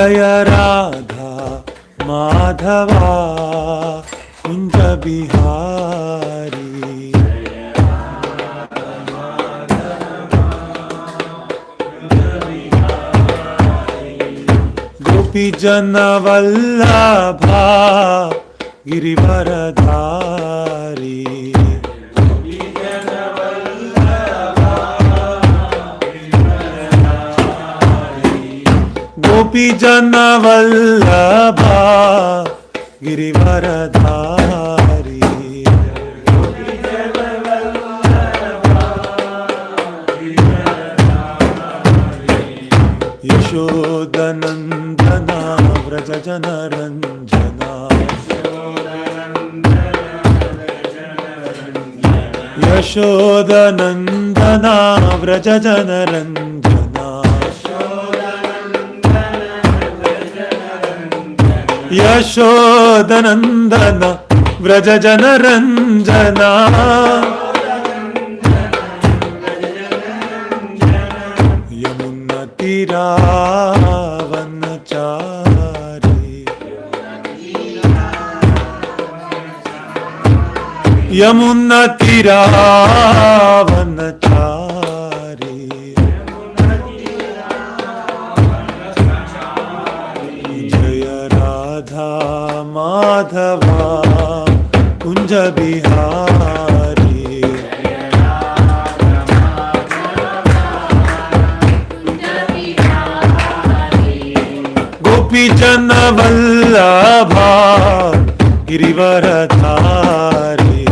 Jaya Radha Madhava Kunja Bihari. Gopi Jana Vallabha Girivaradhari. Gopi Jana Vallabha Girivaradhari. Yashodanandana Vraja Jana Ranjana. Yashodanandana Vraja Jana Ranjana. Yashodanandana Vraja Jana Ranjana. Yamuna Tiravanachari. Yamuna Tiravanachari. Jaya Radha Madhava Kunja Bihari. Gopi Jana Vallabha Girivaradhari.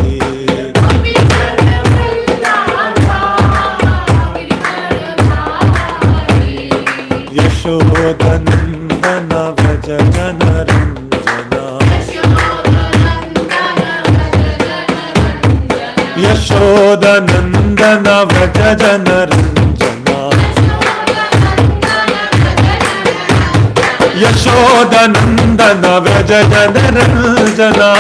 Yashodanandana Vraja Jana Ranjana. Yashodanandana Vraja Jana Ranjana. Yashodanandana Vraja Jana Ranjana.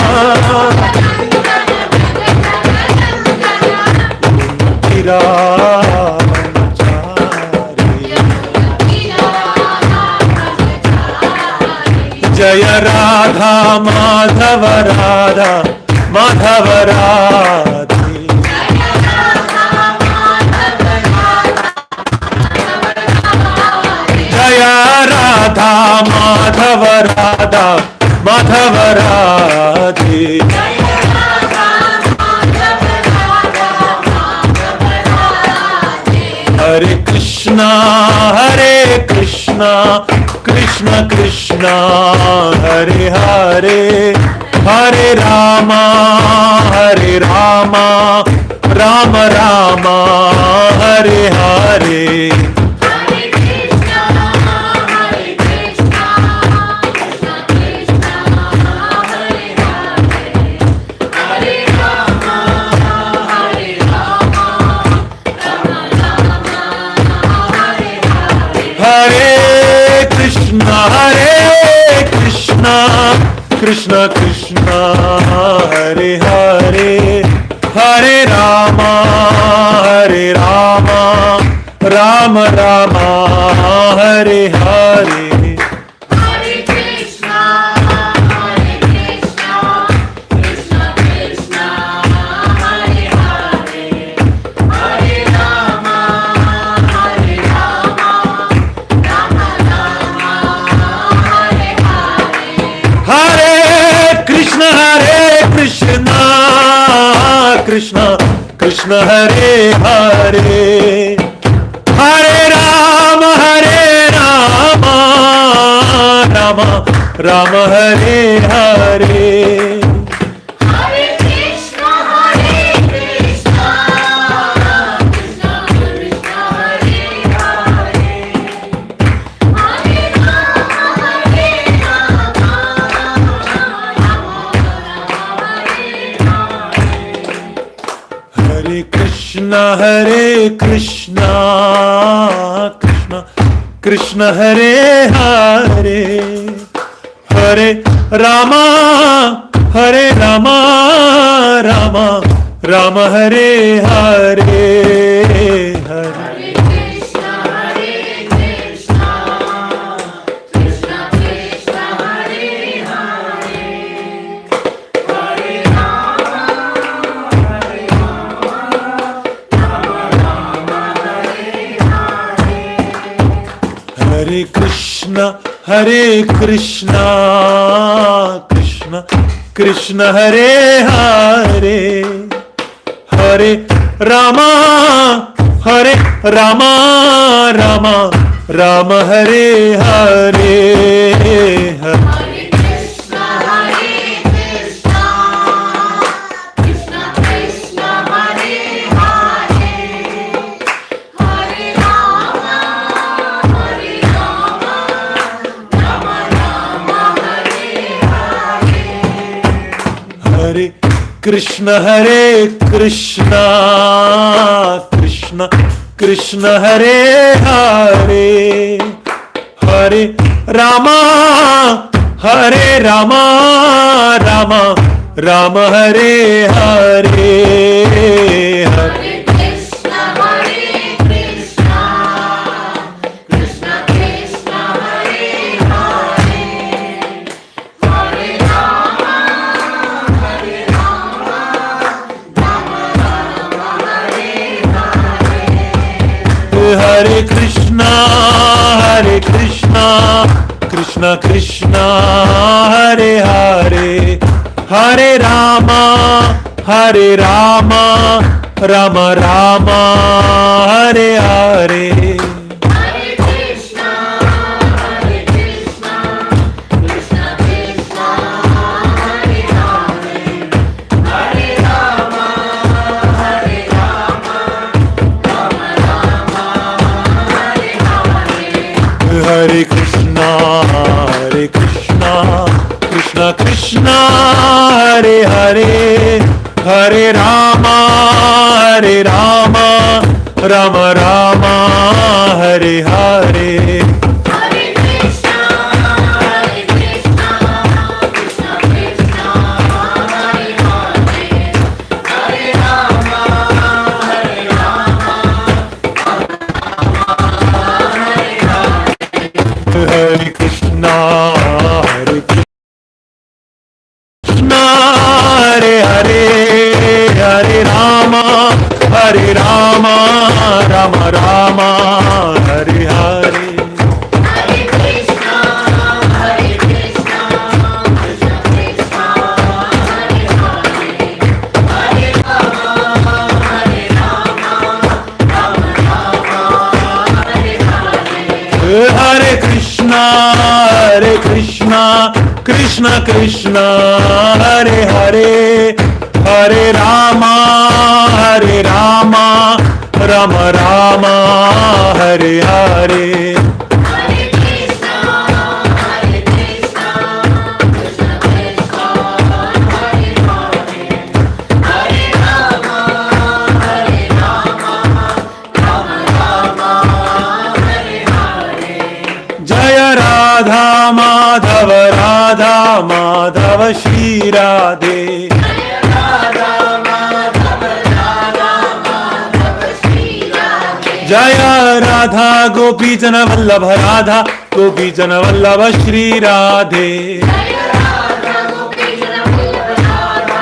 Jaya Radha Madhava Radha Madhava Radhe. Jaya Radha Madhava Radha Madhava Radhe. Hare Krishna Krishna Krishna Hare Hare Hare Rama Rama Rama Hare Hare. Krishna Krishna Hare Hare Hare Rama Rama Rama Hare Hare. Hare Krishna Krishna Krishna Hare Hare Hare Rama Rama Rama Hare Hare. Hare Krishna Krishna Krishna Hare Hare Hare Rama Rama Rama Hare Hare. Hare Krishna Krishna Krishna Hare Hare Hare Rama Hare Krishna Krishna Krishna Hare Hare Hare Rama Rama Hare Hare. Hare Krishna Krishna Krishna Hare Krishna, Krishna Krishna Hare Hare, Hare Rama, Rama Rama Hare Hare, Hare Hare Krishna, Krishna Krishna, Hare Hare, Hare Rama, Rama Rama, Hare Hare. Hare Krishna, Krishna Krishna Hare Hare, Hare Rama, Rama Rama Hare Hare, Hare Hare Krishna, Krishna Krishna, Hare Hare, Hare Rama, Rama Rama, Hare Hare. Hare Krishna, Krishna Krishna, Hare Hare, Hare Rama, Rama Rama, Hare Hare. Hare Krishna, Krishna Krishna, Hare Hare, Hare Rama, Rama Rama, Hare Hare. Hare Krishna, Krishna Krishna, Hare Hare, Hare Rama, Rama Rama, Hare Hare. Hare Krishna, Krishna Krishna, Hare Hare, Hare Rama, Hare Krishna, Krishna, Hare Hare, Hare Rama, Rama Rama, Hare Hare. Hare Krishna, Krishna Krishna, Hare Hare, Hare Rama, Rama Rama, Hare Hare. Hare Krishna, Krishna Krishna, Hare Hare, Hare Rama, Rama Rama, Hare Hare. Hare Krishna, Krishna Krishna, Hare Hare, Hare Rama, Rama Rama, Hare Hare. Jaya Radha Madhav, Radha Madhav, Shri Radhe. Jaya Radha Madhav, Shri Radhe. Jaya Radha Gopi Jana Vallabha, Radha Gopi Jana Vallabha, Shri Radhe. Jaya Radha Gopi Jana Vallabha,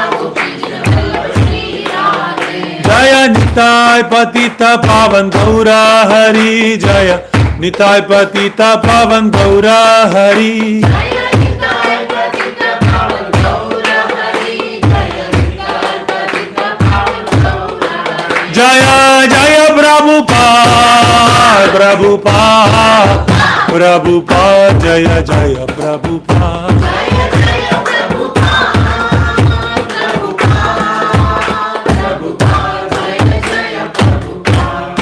Shri Radhe. Jaya Nitai Patita Pavan Gaura Hari, Jaya Nitai Patita Pavan Gaura Hari. Jaya Nitai Patita Pavan Gaura Hari, Jaya Nitai Patita Pavan Gaura Hari. Jaya Jaya Prabhupada, Prabhupada, Jaya Jaya Prabhupada. Jaya Jaya Prabhupada, Prabhupada, Jaya Jaya Prabhupada.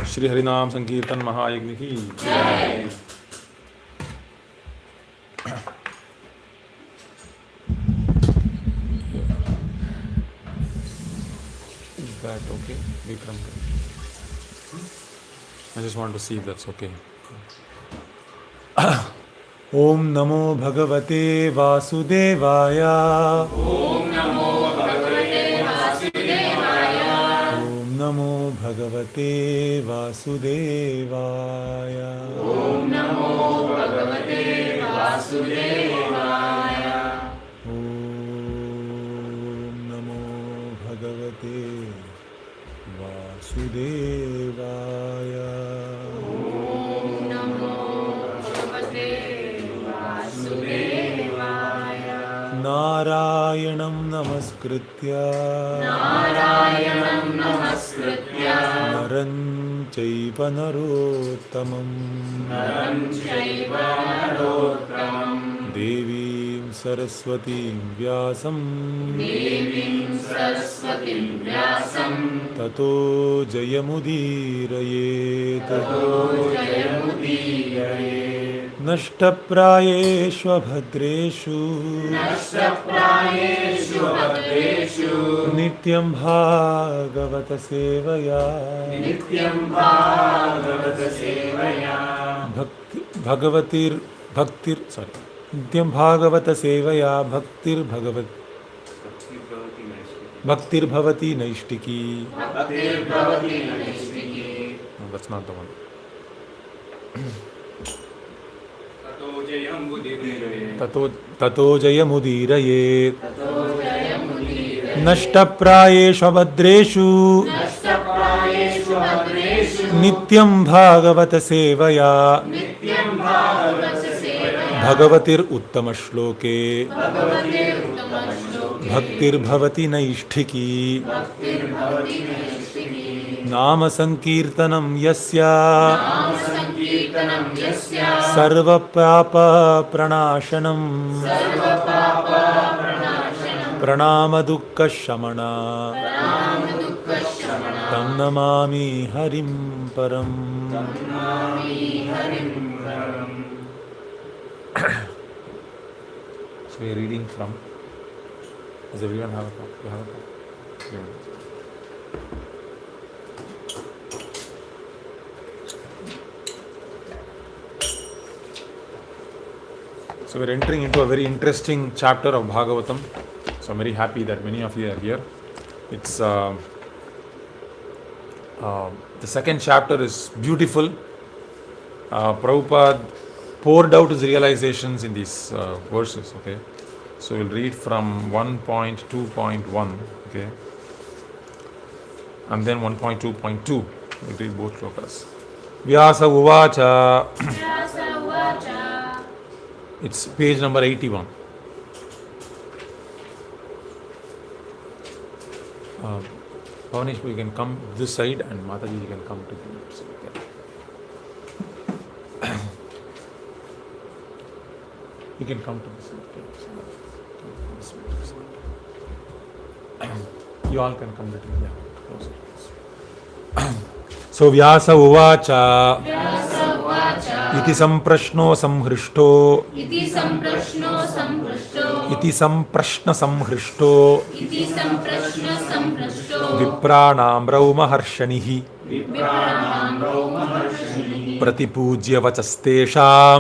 Shri Harinam Sankirtan Mahayagni ki Jai. Is that okay? Vikram? I just want to see if that's okay. Om Namo Bhagavate Vasudevaya. Om Namo Bhagavate Vasudevaya. Om Namo Bhagavate Vasudevaya. Om Namo Bhagavate Vasudevaya. नारायणं नमस्कृत्य नरं चैव नरोत्तमं देवीं सरस्वतीं व्यासं ततो जयमुदीरयेत् नष्टप्रायेष्वभद्रेषु नित्यं भागवत सेवया नित्यं भागवत सेवया भक्तिर्भवति नैष्टिकी. No, that's not the one. ततो जयमुदीरयेत् नष्टप्रायेषु भद्रेषु नित्यं भागवत सेवया भगवतिरुत्तमश्लोके भक्तिर्भवति नैष्ठिकी. नाम संकीर्तनं यस्य सर्वपापप्रणाशनं प्रणामदुःखशमना तं नमामि हरिं परम्. So we are reading from. Does everyone have a copy? You have a copy? Yeah. So we're entering into a very interesting chapter of Bhagavatam. So I'm very happy that many of you are here. It's the second chapter is beautiful. Prabhupada poured out his realizations in these verses. Okay, so we'll read from 1.2.1. Okay, and then 1.2.2. We'll read both shlokas. Vyasa Uvacha. It's page number 81. Pavanish, you can come this side, and Mataji, you can come to the side. You can come to this side. You all can come little. Yeah, closer. So Vyasa Uvacha. इति संप्रश्नो संहृष्टो विप्राणां रौमहर्षणिः प्रतिपूज्य वचस्तेषां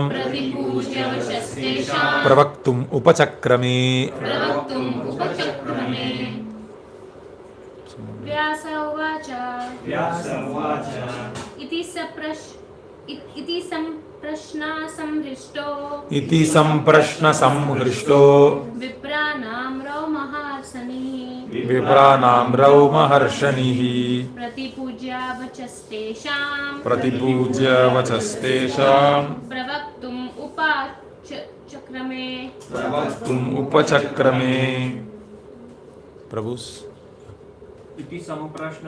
प्रवक्तुम् उपचक्रमे. व्यास उवाच इति संप्रश्न संहृष्टो विप्राणां रौमहर्षणिः प्रतिपूज्य वचस्तेषां प्रवक्तुम् उपचक्रमे. प्रभुस् इति संप्रश्न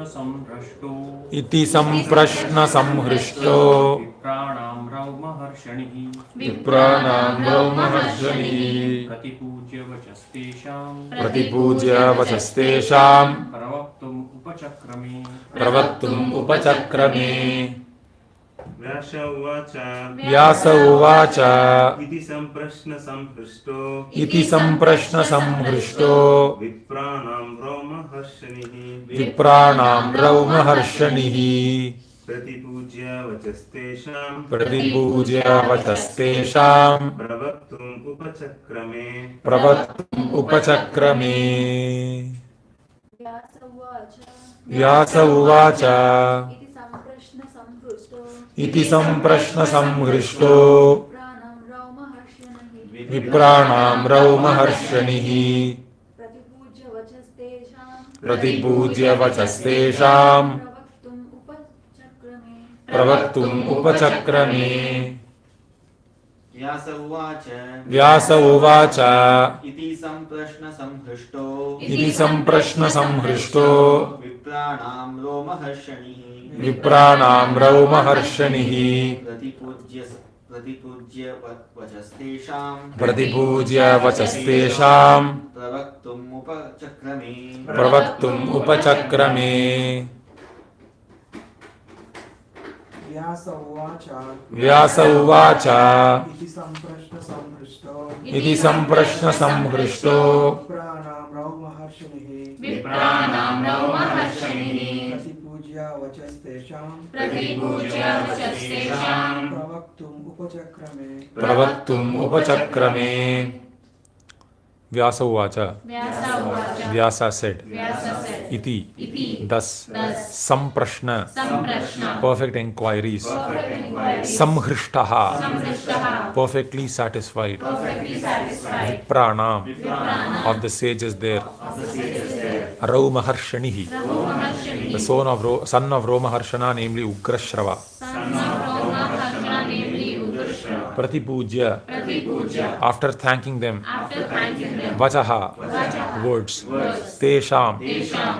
संहृष्टो विप्राणां रौमहर्षणिः प्रतिपूज्य वचस्तेषां प्रवक्तुम् उपचक्रमे. व्यास उवाच इति संप्रश्न संहृष्टो विप्राणां रौमहर्षणिः प्रतिपूज्य वचस्तेषां प्रवक्तुम् उपचक्रमे. व्यास उवाच इति संप्रश्न संहृष्टो विप्राणां रौमहर्षणिः प्रतिपूज्य वचस्तेषां प्रवक्तुम् उपचक्रमे. व्यास उवाच व्यास उवाच इति सम्प्रश्नसंहृष्टो इति सम्प्रश्नसंहृष्टो विप्राणां रोमहर्षणिः विप्राणां रौमहर्षणिः प्रतिपूज्य वचस्तेषां प्रतिपूज्य वचस्तेषां प्रवक्तुम् उपचक्रमे व्यास उवाच व्यास उवाच इति सम्प्रश्नसंहृष्टो इति सम्प्रश्नसंहृष्टो विप्राणां रौमहर्षणिः विप्राणां रौमहर्षणिः प्रतिपूज्य वचस्तेषां प्रवक्तुम् उपचक्रमे Vyasa uvacha. Vyasa said. Iti. Thus. Samprashna. Perfect inquiries. Samhrishtaha. Perfectly satisfied. Vipranam. Of the sages there. Raumaharshanihi. The son of Romaharshana, namely Ugrashrava. Pratipujya. After thanking them. Vachaha. Words. Tesham.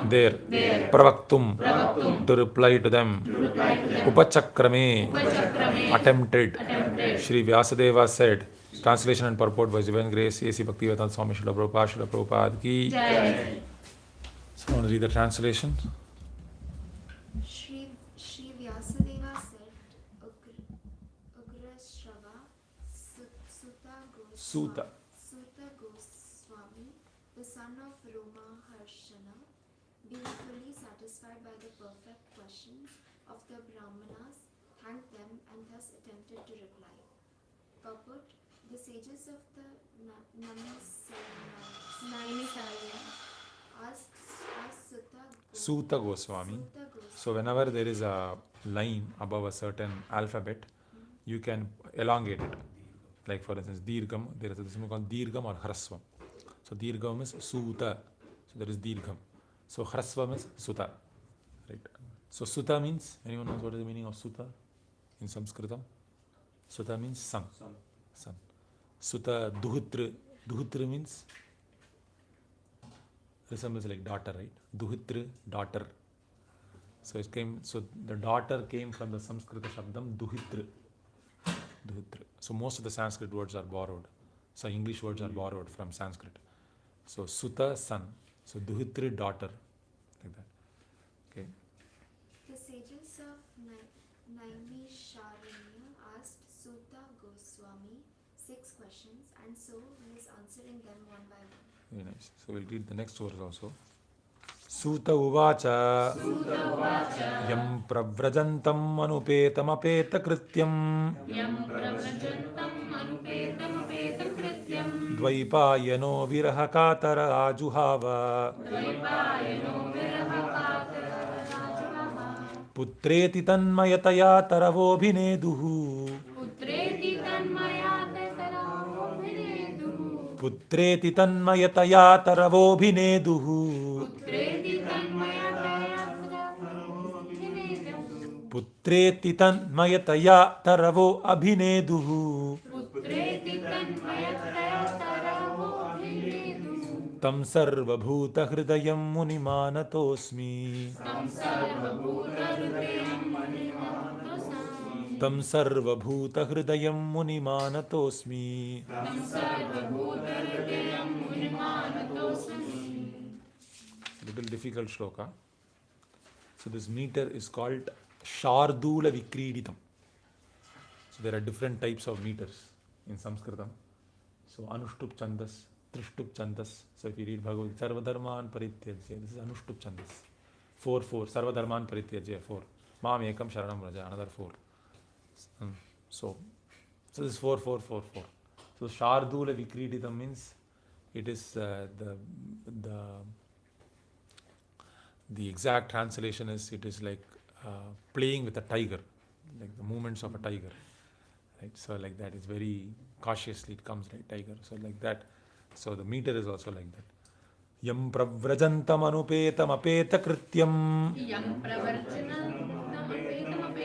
There. Pravaktum. To reply to them. Upachakrame. Attempted. Shri Vyasadeva said. Translation and purport by His Divine Grace A.C. Bhaktivedanta Swami Srila Prabhupada ki. So I want to read the translation. Shri Vyasadeva said, Ugrashrava Suta. Goswami, the son of Roma Harshana, being fully satisfied by the perfect questions of the Brahmanas, thanked them and thus attempted to reply. Purport: the sages of the Naimisarya asked Suta Goswami. So whenever there is a line above a certain alphabet, you can elongate it. Like for instance, Dirgham, there is something called Dirgham or Hrasvam. So Dirgham is Suta. So there is Dirgham. So Hrasvam is Suta. Right. So Suta means, anyone knows what is the meaning of Suta in Sanskritam? Suta means son. Son. Suta Duhitra. Duhitra means resembles like daughter, right? Duhitra, daughter. So it came. So the daughter came from the Sanskrit Shabdam Duhitra. Duhitra. So most of the Sanskrit words are borrowed. So English words are borrowed from Sanskrit. So Suta, son. So Duhitra, daughter. Like that. Okay. The sages of Naimisharanya asked Suta Goswami 6 questions, and so he is answering them one by one. Very nice. So we'll read the next verse also. Suta uvacha yam pravrajantam anupeta krityam dvaipayano virahakatara ajuhava putreti tanmayataya taravobhineduhu putreti tanmayataya taravobhineduhu putreti tanmayataya taravo abhineduhu tam sarvabhuta hridayam munimanatosmi tam sarvabhuta hridayam munimanatosmi. Little difficult shloka. So this meter is called Shardula Vikriditam. So there are different types of meters in Sanskritam. So Anushtup Chandas, Trishtup Chandas. So if you read Bhagavad Gita, Sarvadharman Parityajya, this is Anushtup Chandas. 4, Sarvadharman Parityajya, 4. Mam Ekam Sharanam Raja, another 4. So this is 4. So Shardula Vikriditam means it is the exact translation is it is like playing with a tiger, like the movements of a tiger, right? So like that, it's very cautiously it comes like tiger. So like that. So the meter is also like that. Yam pravrajantam anupetam apeta krityam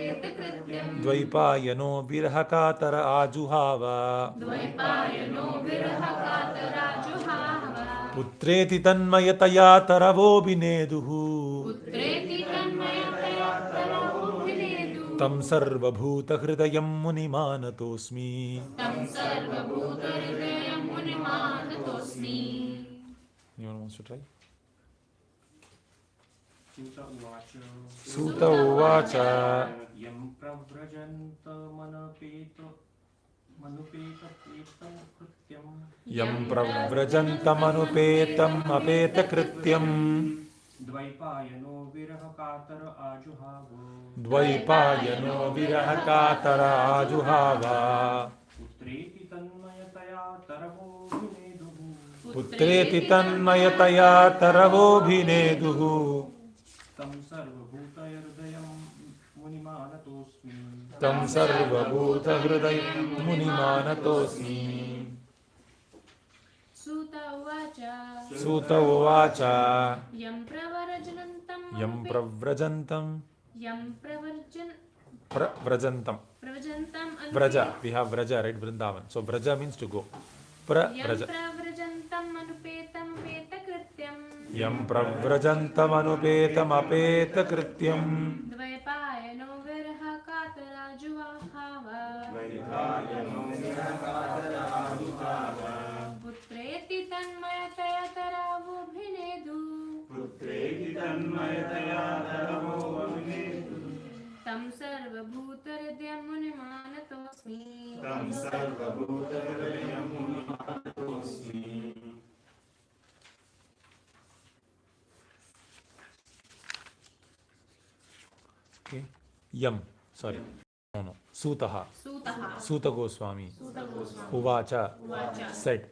कृत्यम् द्वैपायनो विरहकातर आजुहाव द्वैपायनो विरहकातराजुहाव पुत्रेति तन्मयतया तरवोऽभिनेदुः पुत्रेति तन्मयतया तरवोऽभिनेदुः तं सर्वभूतहृदयं मुनिमानतोऽस्मि तं सर्वभूतहृदयं मुनिमानतोऽस्मि. Anyone wants to try? Suta uvacha. Suta uvacha Yam pravrajanta manupetam krityam. Yam pravrajantamanupetam apetakrityam Dvaipayano virahakatara ajuhavo. Dvaipayano virahakatara ajuhava Putreti tanmayataya taravo vineduhu. Putreti tन्मयतया तरवोऽभिनेदुः Tam sarvabhutayardayam munimanatosmi. तं सर्वभूतहृदयं मुनिमानतोऽस्मि. Suta uvacha Suta uvaच yam pravarjantam Yam pravrajantam pravrajantam Vraja, we have Vraja, right? Vrindavan. So Vraja means to go. Vraja. pravrajantam anupetam petakrityam Yam pravrajantam anupetam apetakrityam Dvaipayano virahakatarajuhava Putreti tanmayataya taravobhinedu Tam sarvabhutahridayam munimanatosmi. Okay. Yam. Sorry. No. Sutaha. Sutaha Suta Goswami. Suta Goswami Uvacha. Uvacha Said.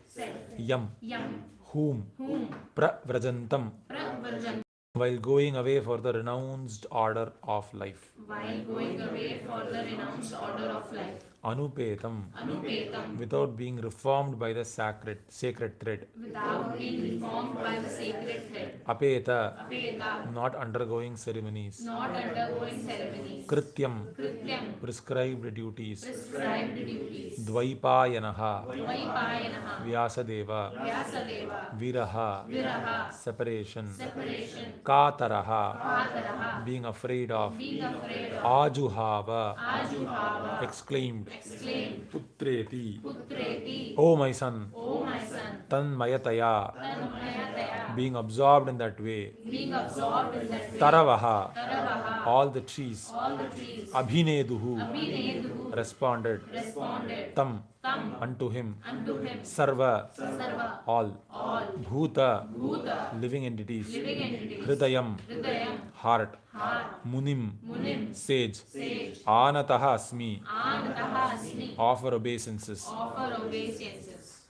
Yam. Yam Whom. Whom Pravrajantam. Pravarjantam While going away for the renounced order of life. while going away for the renounced order of life. Anupetam. Anupetam Without being reformed by the sacred thread. without being reformed by the sacred thread. Apeta. Apeta Not undergoing ceremonies. not undergoing ceremonies. Krityam. Krityam Prescribed duties. prescribed duties. Dvaipayanaha. Dvaipayanaha Vyasadeva. Vyasadeva Viraha. Viraha Separation. separation. Kataraha. Pataraha Being afraid of. being afraid of. Ajuhava. Ajuhava Exclaimed. exclaimed. Putreti. Putreti O my son. O my son. Tanmayataya. Tanmayataya Being absorbed in that way. being absorbed in that way. Taravaha. Taravaha All the trees. all the trees. Abhineduhu. Abhineduhu Responded. responded. Tam. Tam Unto him. unto him. Sarva. Sarva All. all. Bhuta. Bhuta Living entities. living entities. Hridayam. Hridayam Heart. heart. Munim. Munim Sage. sage. Anataha asmi. Anataha asmi Offer obeisances. offer obeisances.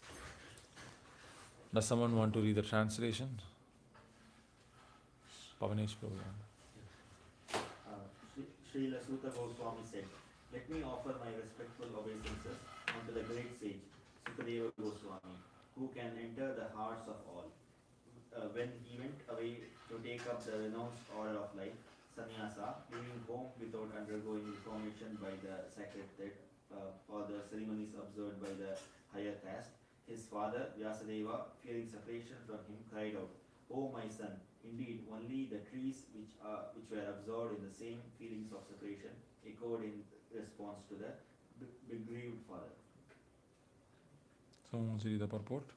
Does someone want to read the translation? Pavanesh Prabhu. Srila Suta Goswami said, "Let me offer my respectful obeisances unto the great sage Shukadeva Goswami, who can enter the hearts of all. When he went away to take up the renounced order of life, sannyasa, leaving home without undergoing reformation by the sacred thread or the ceremonies observed by the higher caste, his father Vyasadeva, fearing separation from him, cried out, 'O my son, indeed only the trees which were absorbed in the same feelings of separation echoed in response to the bereaved father.'" Someone wants to read the purport?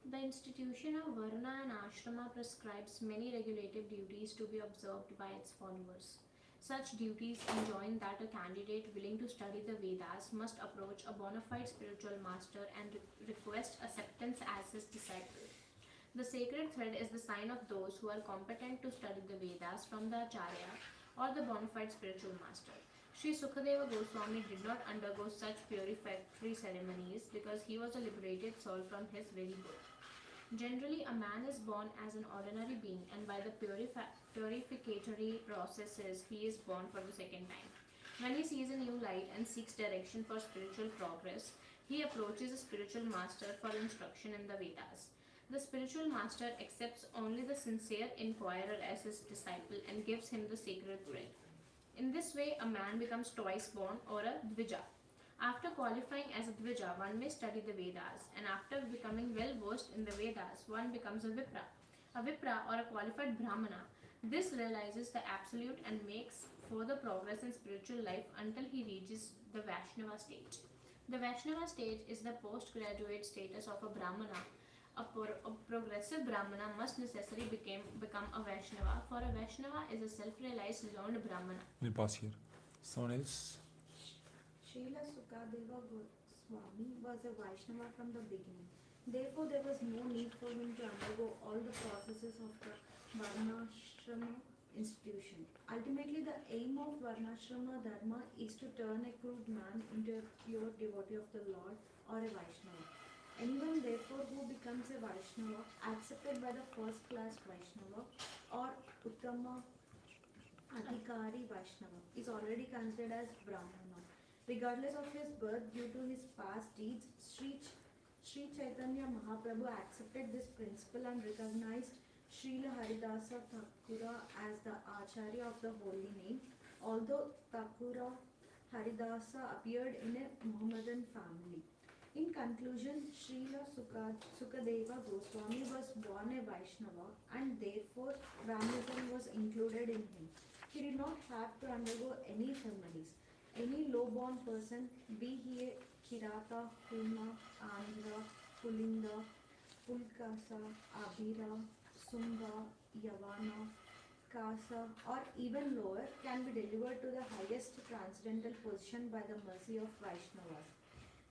The institution of Varna and Ashrama prescribes many regulative duties to be observed by its followers. Such duties enjoin that a candidate willing to study the Vedas must approach a bona fide spiritual master and request acceptance as his disciple. The sacred thread is the sign of those who are competent to study the Vedas from the Acharya or the bona fide spiritual master. Sri Shukadeva Goswami did not undergo such purificatory ceremonies because he was a liberated soul from his very birth. Generally, a man is born as an ordinary being, and by the purificatory processes, he is born for the second time. When he sees a new light and seeks direction for spiritual progress, he approaches a spiritual master for instruction in the Vedas. The spiritual master accepts only the sincere inquirer as his disciple and gives him the sacred thread. In this way, a man becomes twice born or a dvija. After qualifying as a dvija, one may study the Vedas, and after becoming well versed in the Vedas, one becomes a vipra. A vipra or a qualified brahmana. This realizes the absolute and makes further progress in spiritual life until he reaches the Vaishnava stage. The Vaishnava stage is the postgraduate status of a brahmana. A progressive brahmana must necessarily become a Vaishnava, for a Vaishnava is a self-realized learned brahmana. We'll pause here. Someone else? Srila Shukadeva Goswami was a Vaishnava from the beginning. Therefore, there was no need for him to undergo all the processes of the Varnashrama institution. Ultimately, the aim of Varnashrama Dharma is to turn a crude man into a pure devotee of the Lord or a Vaishnava. Anyone, therefore, who becomes a Vaishnava, accepted by the first class Vaishnava or Uttama Adhikari Vaishnava, is already considered as Brahmana. Regardless of his birth, due to his past deeds, Sri Chaitanya Mahaprabhu accepted this principle and recognized Srila Haridasa Thakura as the Acharya of the holy name. Although Thakura Haridasa appeared in a Mohammedan family. In conclusion, Srila Shukadeva Goswami was born a Vaishnava and therefore Brahmanism was included in him. He did not have to undergo any ceremonies. Any low-born person, be he a Kirata, Kuma, Andhra, Pulinga, Pulkasa, Abhira, Sunga, Yavana, Kasa, or even lower, can be delivered to the highest transcendental position by the mercy of Vaishnavas.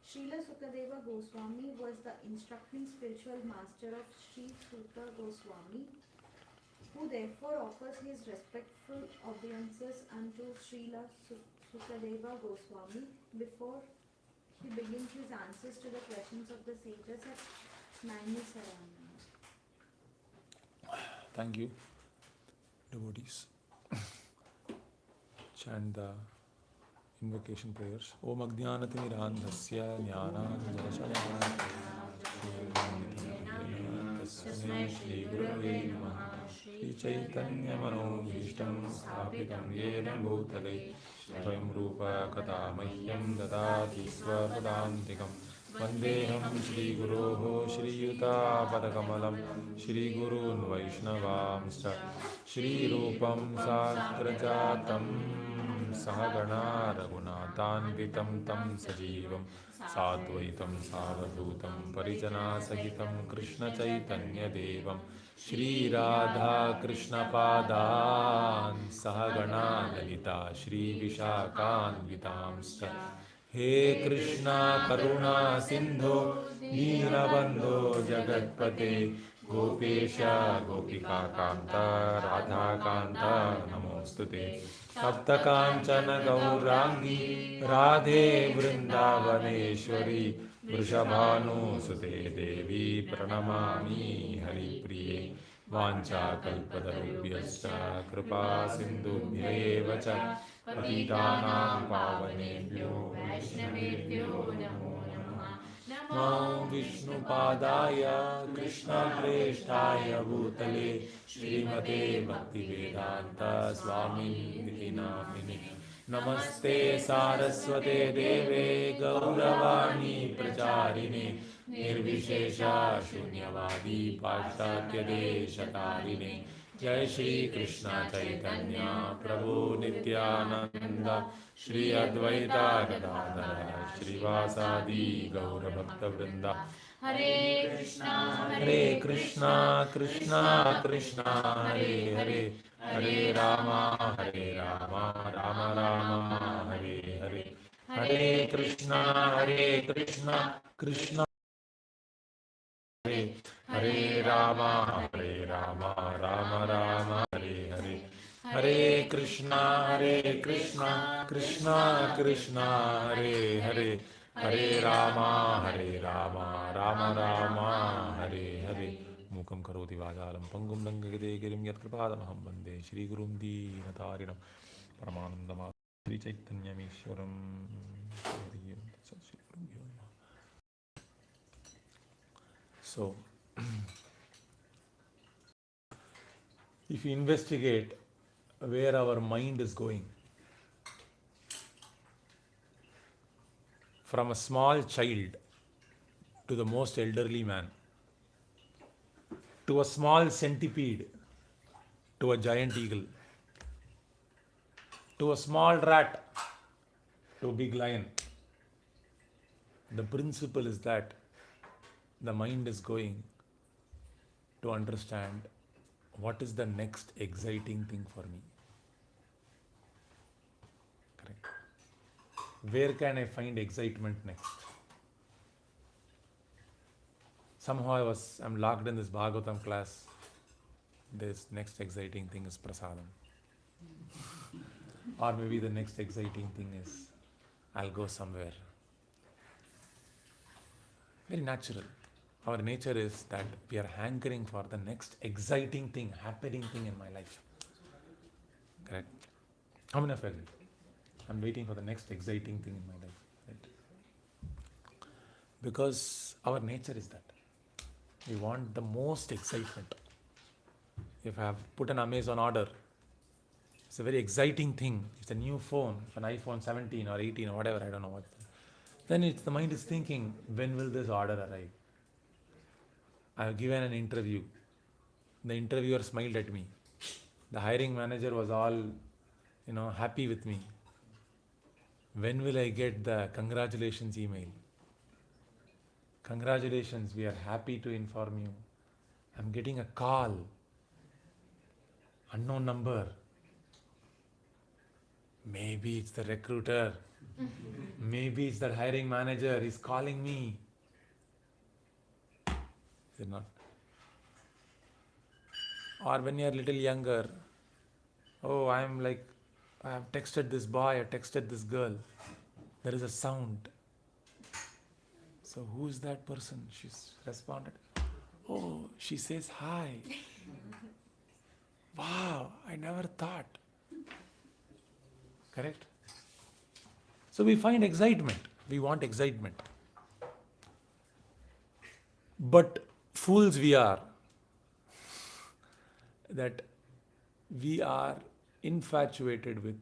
Srila Shukadeva Goswami was the instructing spiritual master of Sri Suta Goswami, who therefore offers his respectful obeisances unto Srila Shukadeva Goswami before he begins his answers to the questions of the sages at Naimisarana. Thank you, devotees. Chant the invocation prayers. Om Ajnanatirandhasya Jnananjana Tasmai Shri Gurave Namaha Shri Chaitanya Manobhishtam Sthapitam Yena Bhutale Swayam Rupa Katamahyam Dadati Swapadantikam Vandeham Shri Guroho Shri Yuta Padakamalam Shri Gurun Vaishnavamscha Shri Rupam Sakrajatam Sahagana Raghunatanvitam Tam Sajivam Sadvaitam Savadhutam Parijana Sahitam Krishna Chaitanya Devam Shri Radha Krishna Padan Sahagana Lalita Shri Vishakhanvitamscha He Krishna Karuna Sindhu Deenabandho Jagatpate Gopesha Gopika Kanta Radha Kanta Namostute Sapta Kanchana Gaurangi Radhe Vrindavaneshwari Vrishabhanu Sute Devi Pranamami Hari Priye Vancha Kalpatarubhyascha Kripa Sindhubhya Vacha Patitanam Pavanebhyo Vaishnavebhyo Namo Namaha Namo Vishnu Padaya Krishna Preshtaya Bhutale Srimate Bhaktivedanta Swami Niti Namine Namaste Saraswate Deve Gauravani Pracharine Nirvishesha Shunyavadi Pashatya Deshatarine Jai Shri Krishna Chaitanya Prabhu Nityananda Shri Advaita Gadadhara Shri Vasadi Gaura Bhakta Vrinda Hare Krishna Krishna Krishna Hare Hare Hare Rama Rama Rama Hare Hare Hare Krishna Krishna Hare Hare Rama Rama Rama Hare Hare Hare Krishna Krishna Krishna Hare Hare Hare Rama Rama Rama Hare Hare Mukam karoti vajalam pangum dangagade girim yat kripadamaham vande Shri Gurum Deenatarinam Paramanandama Shri Chaitanyamishwaram So, if you investigate where our mind is going, from a small child to the most elderly man, to a small centipede, to a giant eagle, to a small rat, to a big lion. The principle is that the mind is going to understand what is the next exciting thing for me. Correct. Where can I find excitement next? Somehow I'm locked in this Bhagavatam class. This next exciting thing is prasadam. Or maybe the next exciting thing is I'll go somewhere. Very natural. Our nature is that we are hankering for the next exciting thing, happening thing in my life. Correct? How many of you agree? I'm waiting for the next exciting thing in my life. Right? Because our nature is that. We want the most excitement. If I have put an Amazon order, it's a very exciting thing. It's a new phone, it's an iPhone 17 or 18 or whatever, I don't know what. Then the mind is thinking, when will this order arrive? I have given an interview. The interviewer smiled at me. The hiring manager was all, happy with me. When will I get the congratulations email? Congratulations, we are happy to inform you. I'm getting a call. Unknown number. Maybe it's the recruiter. Maybe it's the hiring manager. He's calling me. Is it not? Or when you're a little younger, I have texted this boy, I texted this girl. There is a sound. So who's that person? She's responded. Oh, she says hi. Wow, I never thought. Correct? So we find excitement. We want excitement. But fools we are, that we are infatuated with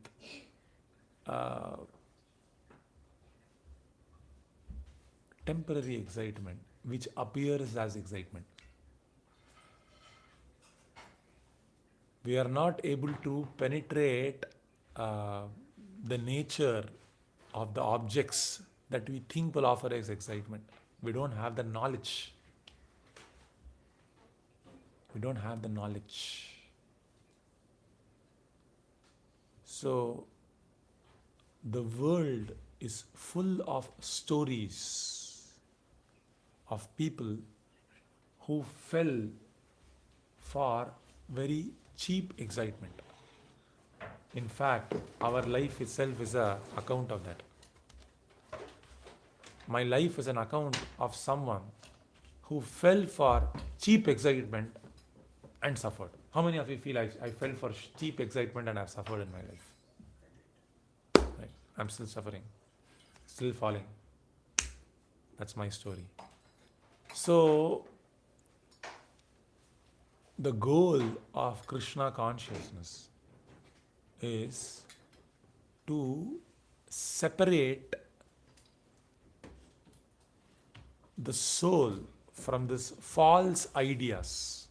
temporary excitement which appears as excitement. We are not able to penetrate the nature of the objects that we think will offer us excitement. We don't have the knowledge. We don't have the knowledge. So, the world is full of stories of people who fell for very cheap excitement. In fact, our life itself is an account of that. My life is an account of someone who fell for cheap excitement and suffered. How many of you feel I fell for cheap excitement and I've suffered in my life? Right? I'm still suffering, still falling. That's my story. So, the goal of Krishna consciousness is to separate the soul from these false ideas.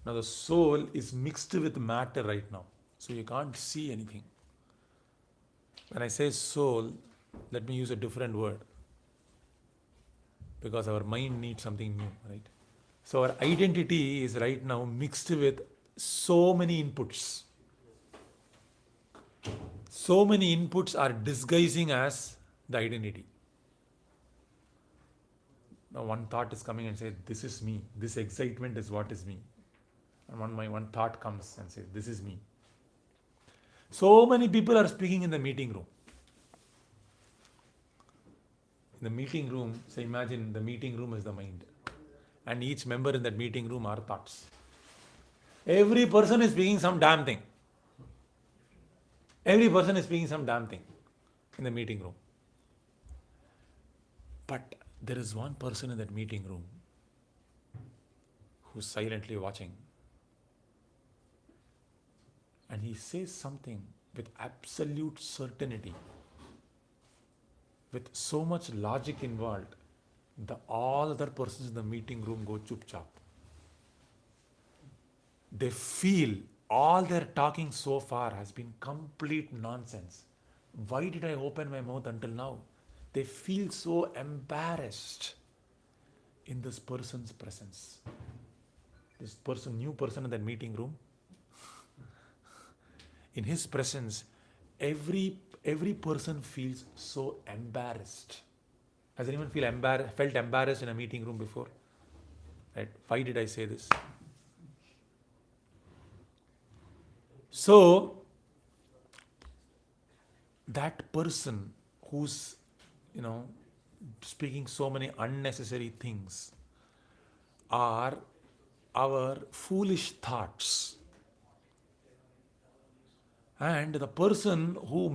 Now the soul is mixed with matter right now, so you can't see anything. When I say soul, let me use a different word, because our mind needs something new, right? So our identity is right now mixed with so many inputs. So many inputs are disguising as the identity. Now one thought is coming and says, this is me. This excitement is what is me. And one thought comes and says, this is me. So many people are speaking in the meeting room. In the meeting room, so imagine the meeting room is the mind. And each member in that meeting room are thoughts. Every person is speaking some damn thing. Every person is speaking some damn thing in the meeting room. But there is one person in that meeting room who's silently watching. And he says something with absolute certainty. with so much logic involved, the all other persons in the meeting room go chup chap. They feel all their talking so far has been complete nonsense. Why did I open my mouth until now? They feel so embarrassed in this person's presence. This person, new person in that meeting room, in his presence, every person feels so embarrassed. Has anyone felt embarrassed in a meeting room before? Right? Why did I say this? So, that person who's, speaking so many unnecessary things are our foolish thoughts. And the person who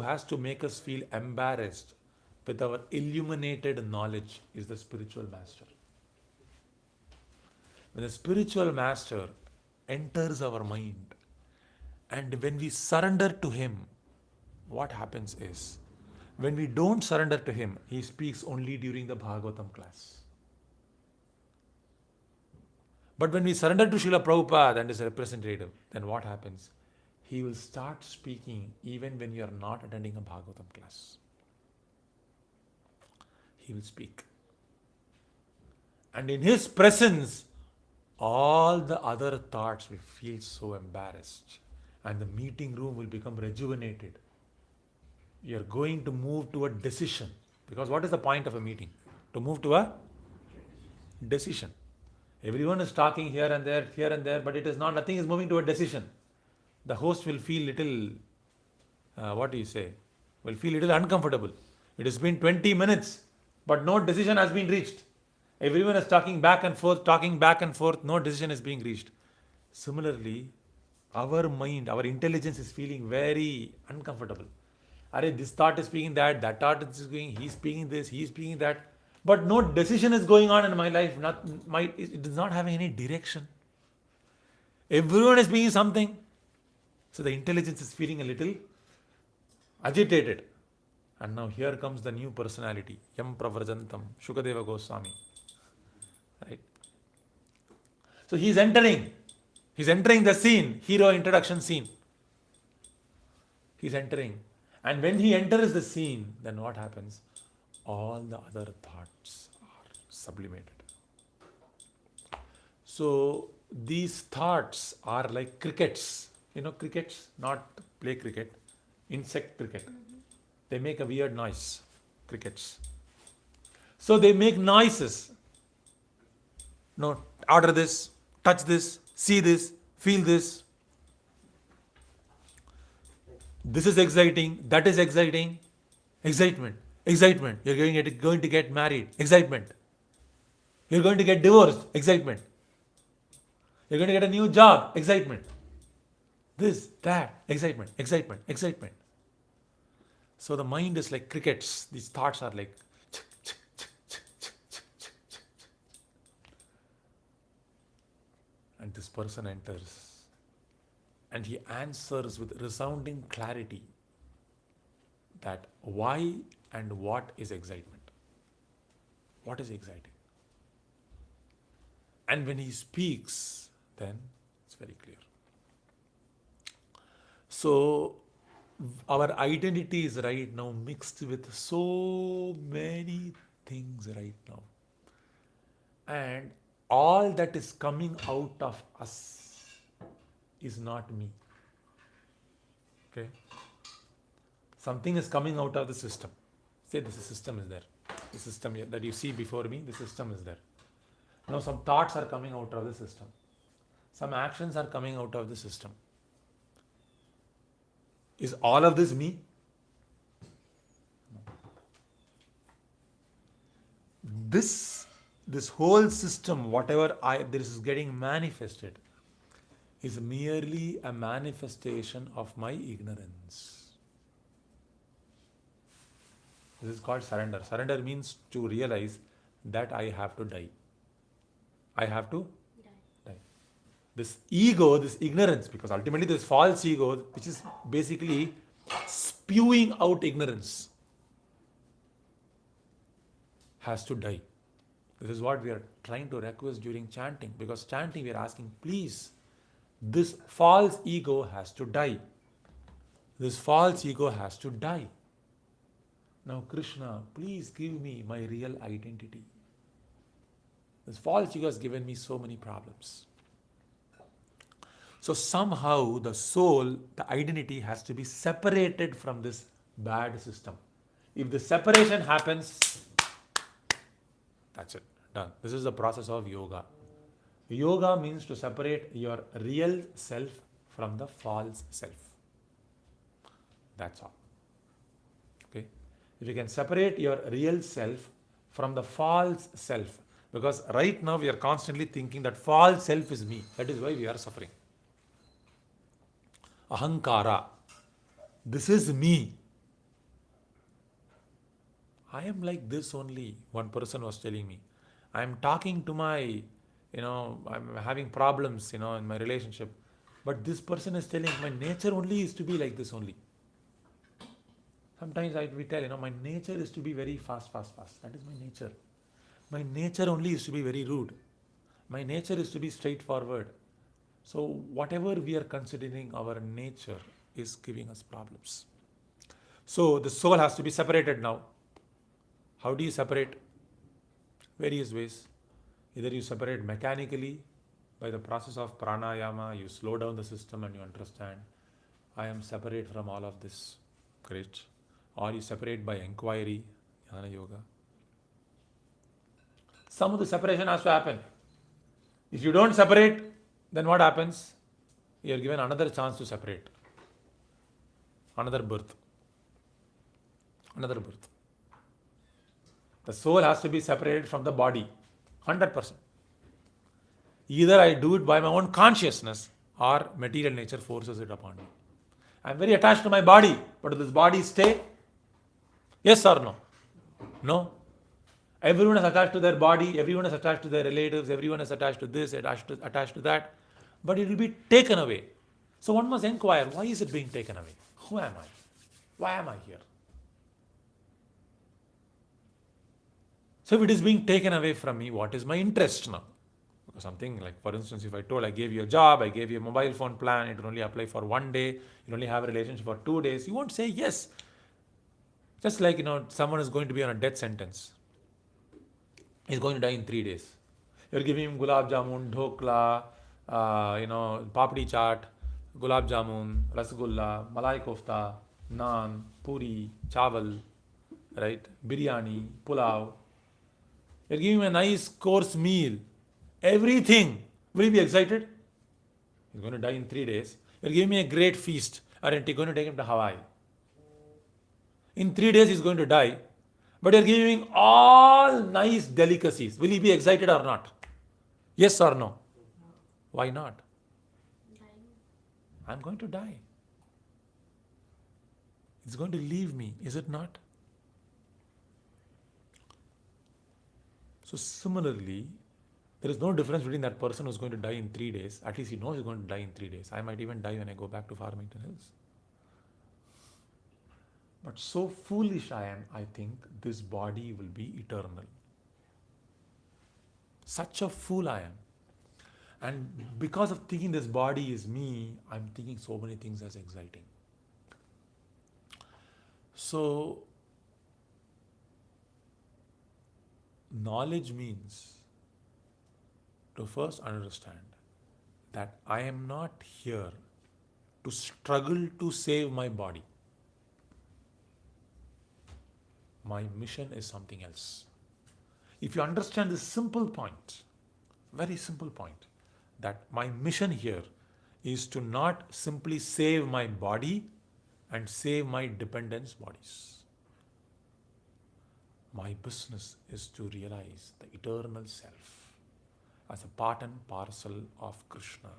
has to make us feel embarrassed with our illuminated knowledge is the spiritual master. When the spiritual master enters our mind, and when we surrender to him, what happens is, when we don't surrender to him, he speaks only during the Bhagavatam class. But when we surrender to Srila Prabhupada and his representative, then what happens? He will start speaking even when you are not attending a Bhagavatam class. He will speak. And in his presence, all the other thoughts will feel so embarrassed. And the meeting room will become rejuvenated. You are going to move to a decision. Because what is the point of a meeting? To move to a decision. Everyone is talking here and there, but it is not, nothing is moving to a decision. The host will feel little, will feel little uncomfortable. It has been 20 minutes, but no decision has been reached. Everyone is talking back and forth, no decision is being reached. Similarly, our mind, our intelligence is feeling very uncomfortable. This thought is speaking that thought is speaking, he's speaking this, he's speaking that. But no decision is going on in my life. It is not having any direction. Everyone is speaking something. So the intelligence is feeling a little agitated. And now here comes the new personality, Yam Pravarjantam, Shukadeva Goswami. Right? So he's entering the scene, hero introduction scene. He's entering. And when he enters the scene, then what happens? All the other thoughts are sublimated. So these thoughts are like crickets. Crickets, not play cricket, insect cricket. They make a weird noise, crickets. So they make noises. Order this, touch this, see this, feel this. This is exciting, that is exciting. Excitement. You're going to get married. Excitement. You're going to get divorced. Excitement. You're going to get a new job. Excitement. This, that, excitement. So the mind is like crickets. These thoughts are like and this person enters and he answers with resounding clarity that why and what is excitement. What is exciting? And when he speaks, then it's very clear. So our identity is right now mixed with so many things right now. And all that is coming out of us is not me. Okay? Something is coming out of the system. Say this system is there. The system that you see before me, the system is there. Now some thoughts are coming out of the system. Some actions are coming out of the system. Is all of this me? No. This whole system, whatever this is getting manifested, is merely a manifestation of my ignorance. This is called surrender. Surrender means to realize that I have to die. I have to die. This ego, this ignorance, because ultimately this false ego, which is basically spewing out ignorance. has to die. This is what we are trying to request during chanting, because chanting we are asking, please, this false ego has to die. This false ego has to die. Now, Krishna, please give me my real identity. This false ego has given me so many problems. So somehow the soul, the identity has to be separated from this bad system. If the separation happens, that's it, done. This is the process of yoga. Yoga means to separate your real self from the false self. That's all. Okay? If you can separate your real self from the false self, because right now we are constantly thinking that false self is me. That is why we are suffering. Ahankara. This is me. I am like this only. One person was telling me. I am talking to my, I'm having problems, in my relationship. But this person is telling my nature only is to be like this only. Sometimes we tell, my nature is to be very fast. That is my nature. My nature only is to be very rude. My nature is to be straightforward. So whatever we are considering our nature is giving us problems. So the soul has to be separated now. How do you separate? Various ways. Either you separate mechanically by the process of pranayama, you slow down the system and you understand, I am separate from all of this. Great. Or you separate by inquiry, jnana yoga. Some of the separation has to happen. If you don't separate, then what happens? You are given another chance to separate. Another birth. The soul has to be separated from the body. 100%. Either I do it by my own consciousness or material nature forces it upon me. I am very attached to my body, but does this body stay? Yes or no? No. Everyone is attached to their body, everyone is attached to their relatives, everyone is attached to this, attached to that. But it will be taken away. So one must inquire, why is it being taken away? Who am I? Why am I here? So if it is being taken away from me, what is my interest now? Something like, for instance, if I told I gave you a job, I gave you a mobile phone plan, it will only apply for 1 day, you only have a relationship for 2 days, you won't say yes. Just like, someone is going to be on a death sentence. He's going to die in 3 days. You're giving him gulab jamun, dhokla, papdi chaat, gulab jamun, rasgulla, malai kofta, naan, puri, chawal, right? Biryani, pulao. You're giving him a nice course meal. Everything. Will he be excited? He's going to die in 3 days. You're giving me a great feast. Aren't you going to take him to Hawaii? In 3 days he's going to die. But you're giving all nice delicacies. Will he be excited or not? Yes or no? Why not? I'm going to die. It's going to leave me, is it not? So similarly, there is no difference between that person who's going to die in 3 days. At least he knows he's going to die in 3 days. I might even die when I go back to Farmington Hills. But so foolish I am, I think this body will be eternal. Such a fool I am. And because of thinking this body is me, I'm thinking so many things as exciting. So, knowledge means to first understand that I am not here to struggle to save my body. My mission is something else. If you understand this simple point, very simple point, that my mission here is to not simply save my body and save my dependents' bodies. My business is to realize the eternal self as a part and parcel of Krishna,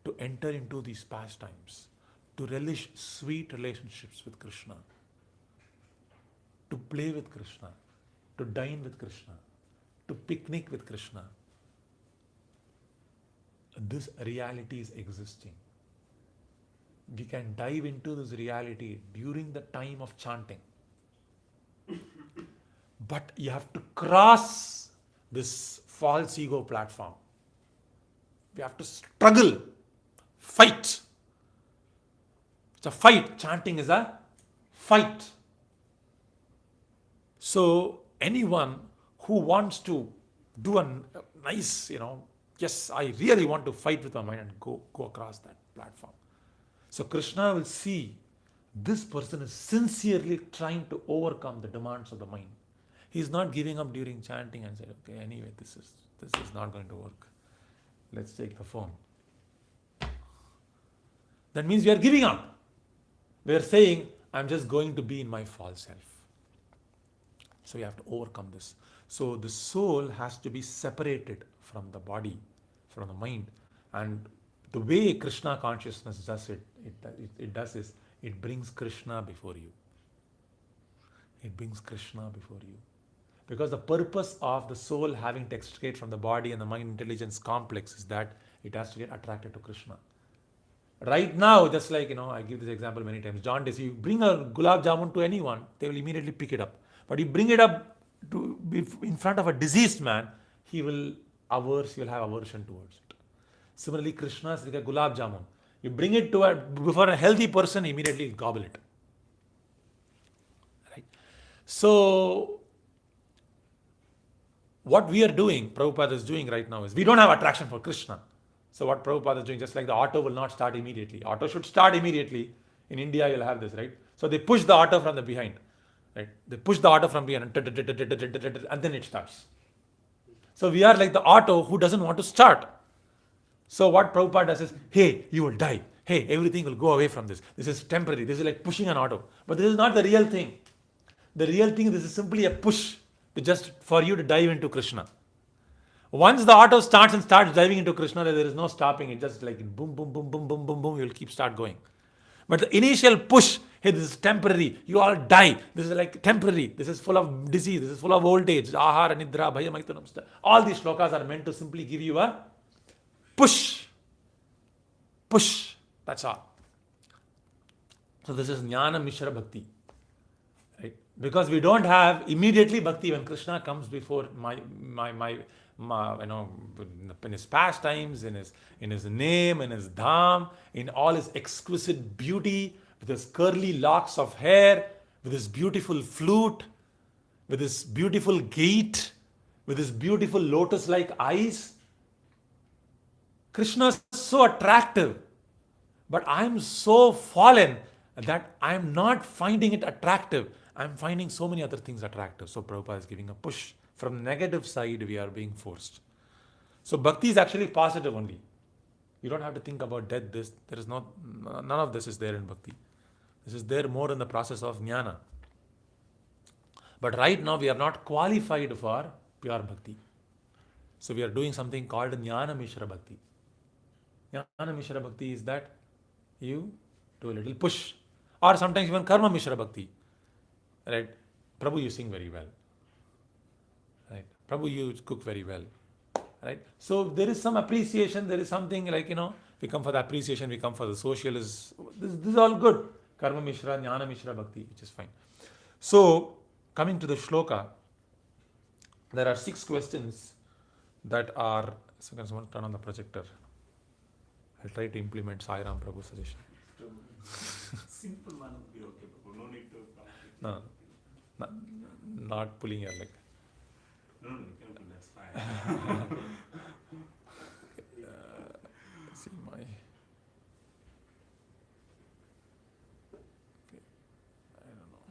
to enter into these pastimes, to relish sweet relationships with Krishna, to play with Krishna, to dine with Krishna, to picnic with Krishna. This reality is existing. We can dive into this reality during the time of chanting. But you have to cross this false ego platform. We have to struggle, fight. It's a fight. Chanting is a fight. So anyone who wants to do a nice, yes, I really want to fight with my mind and go across that platform. So Krishna will see this person is sincerely trying to overcome the demands of the mind. He's not giving up during chanting and say, okay, anyway, this is not going to work. Let's take the phone. That means we are giving up. We are saying, I'm just going to be in my false self. So we have to overcome this. So the soul has to be separated from the body, from the mind. And the way Krishna consciousness does it, it brings Krishna before you. It brings Krishna before you. Because the purpose of the soul having to extricate from the body and the mind intelligence complex is that it has to get attracted to Krishna. Right now, just like, I give this example many times. John Days, you bring a gulab jamun to anyone, they will immediately pick it up. But you bring it up in front of a diseased man, he will have aversion towards it. Similarly, Krishna is like a gulab jamun. You bring it before a healthy person, immediately gobble it. Right? So, what we are doing, Prabhupada is doing right now is, we don't have attraction for Krishna. So what Prabhupada is doing, just like the auto will not start immediately. Auto should start immediately. In India, you'll have this, right? So they push the auto from the behind. Right? They push the auto from behind and then it starts. So we are like the auto who doesn't want to start. So what Prabhupada does is, hey, you will die. Hey, everything will go away from this. This is temporary. This is like pushing an auto. But this is not the real thing. The real thing, this is simply a push just for you to dive into Krishna. Once the auto starts diving into Krishna, there is no stopping. It just like boom, boom, boom, boom, boom, boom, boom, you will keep start going. But the initial push, hey, this is temporary. You all die. This is like temporary. This is full of disease. This is full of old age. Ahara, nidra, bhaya, maitunam. All these shlokas are meant to simply give you a push. Push. That's all. So this is Jnana Mishra Bhakti. Right? Because we don't have immediately bhakti when Krishna comes before in his pastimes, in his name, in his dham, in all his exquisite beauty, with his curly locks of hair, with his beautiful flute, with his beautiful gait, with his beautiful lotus-like eyes. Krishna is so attractive, but I am so fallen that I am not finding it attractive. I am finding so many other things attractive. So Prabhupada is giving a push. From the negative side, we are being forced. So bhakti is actually positive only. You don't have to think about death. None of this is there in bhakti. This is there more in the process of jnana. But right now we are not qualified for pure bhakti. So we are doing something called Jnana Mishra Bhakti. Jnana Mishra Bhakti is that you do a little push. Or sometimes even Karma Mishra Bhakti. Right? Prabhu, you sing very well. Right? Prabhu, you cook very well. Right? So there is some appreciation, there is something like, we come for the appreciation, we come for the social. This is all good. Karma Mishra, Jnana Mishra Bhakti, which is fine. So, coming to the shloka, there are 6 questions that are, someone turn on the projector. I'll try to implement Sai Ram Prabhu's suggestion. Simple one would be okay, Prabhu. No need to No, not pulling your leg. No, you can do that's fine. See my. Okay, I don't know.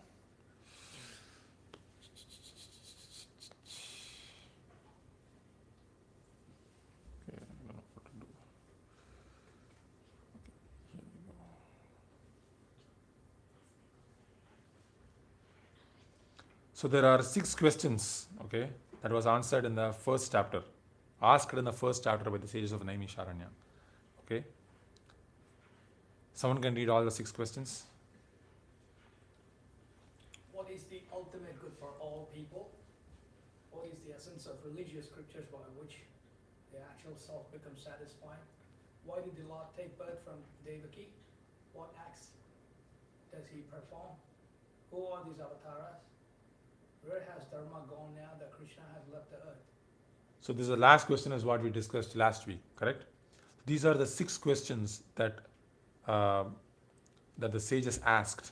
Okay, I don't know what to do. Okay, here we go. So there are 6 questions, okay, that was answered in the first chapter, asked in the first chapter by the sages of Naimisharanya. Okay. Someone can read all the 6 questions. What is the ultimate good for all people? What is the essence of religious scriptures by which the actual self becomes satisfied? Why did the Lord take birth from Devaki? What acts does he perform? Who are these avatars? Where has Dharma gone now that Krishna has left the earth? So this is the last question is what we discussed last week, correct? These are the 6 questions that that the sages asked,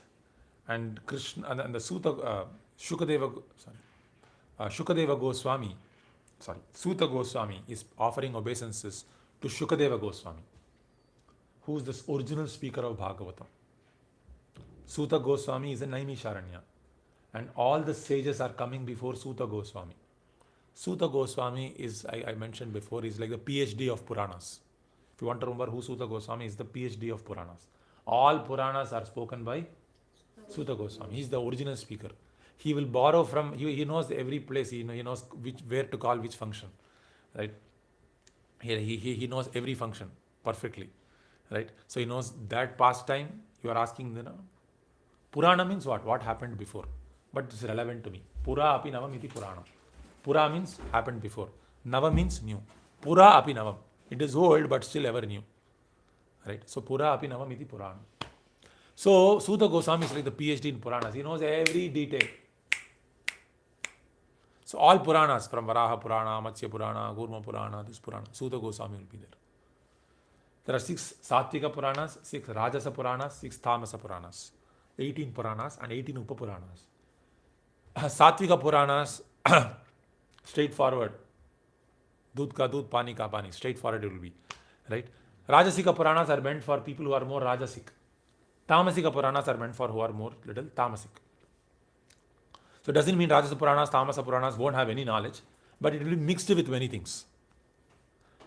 and Krishna and the Shukadeva Goswami, Suta Goswami is offering obeisances to Shukadeva Goswami, who is the original speaker of Bhagavatam. Suta Goswami is a Naimisharanya, and all the sages are coming before Suta Goswami. Suta Goswami is, I mentioned before, is like the PhD of Puranas. If you want to remember who Suta Goswami is, the PhD of Puranas. All Puranas are spoken by Suta Goswami. He is the original speaker. He will borrow from, he knows every place, he knows where to call which function, right? He knows every function perfectly, right? So he knows that past time, you are asking, Purana means what? What happened before? But it's relevant to me. Pura api navam iti Puranam. Pura means happened before. Nava means new. Pura api navam. It is old but still ever new. Right? So Pura api navam iti Puranam. So Suta Goswami is like the PhD in Puranas. He knows every detail. So all Puranas from Varaha Purana, Matsya Purana, Gurma Purana, this Purana, Suta Goswami will be there. There are 6 Sattvika Puranas, 6 Rajasa Puranas, 6 Tamasa Puranas, 18 Puranas and 18 Upa Puranas. Sattvika Puranas, straightforward. Dudh ka dudh, pani ka pani. Straightforward it will be. Right? Rajasika Puranas are meant for people who are more Rajasic. Tamasika Puranas are meant for who are more little Tamasic. So it doesn't mean Rajasa Puranas, Tamasa Puranas won't have any knowledge, but it will be mixed with many things.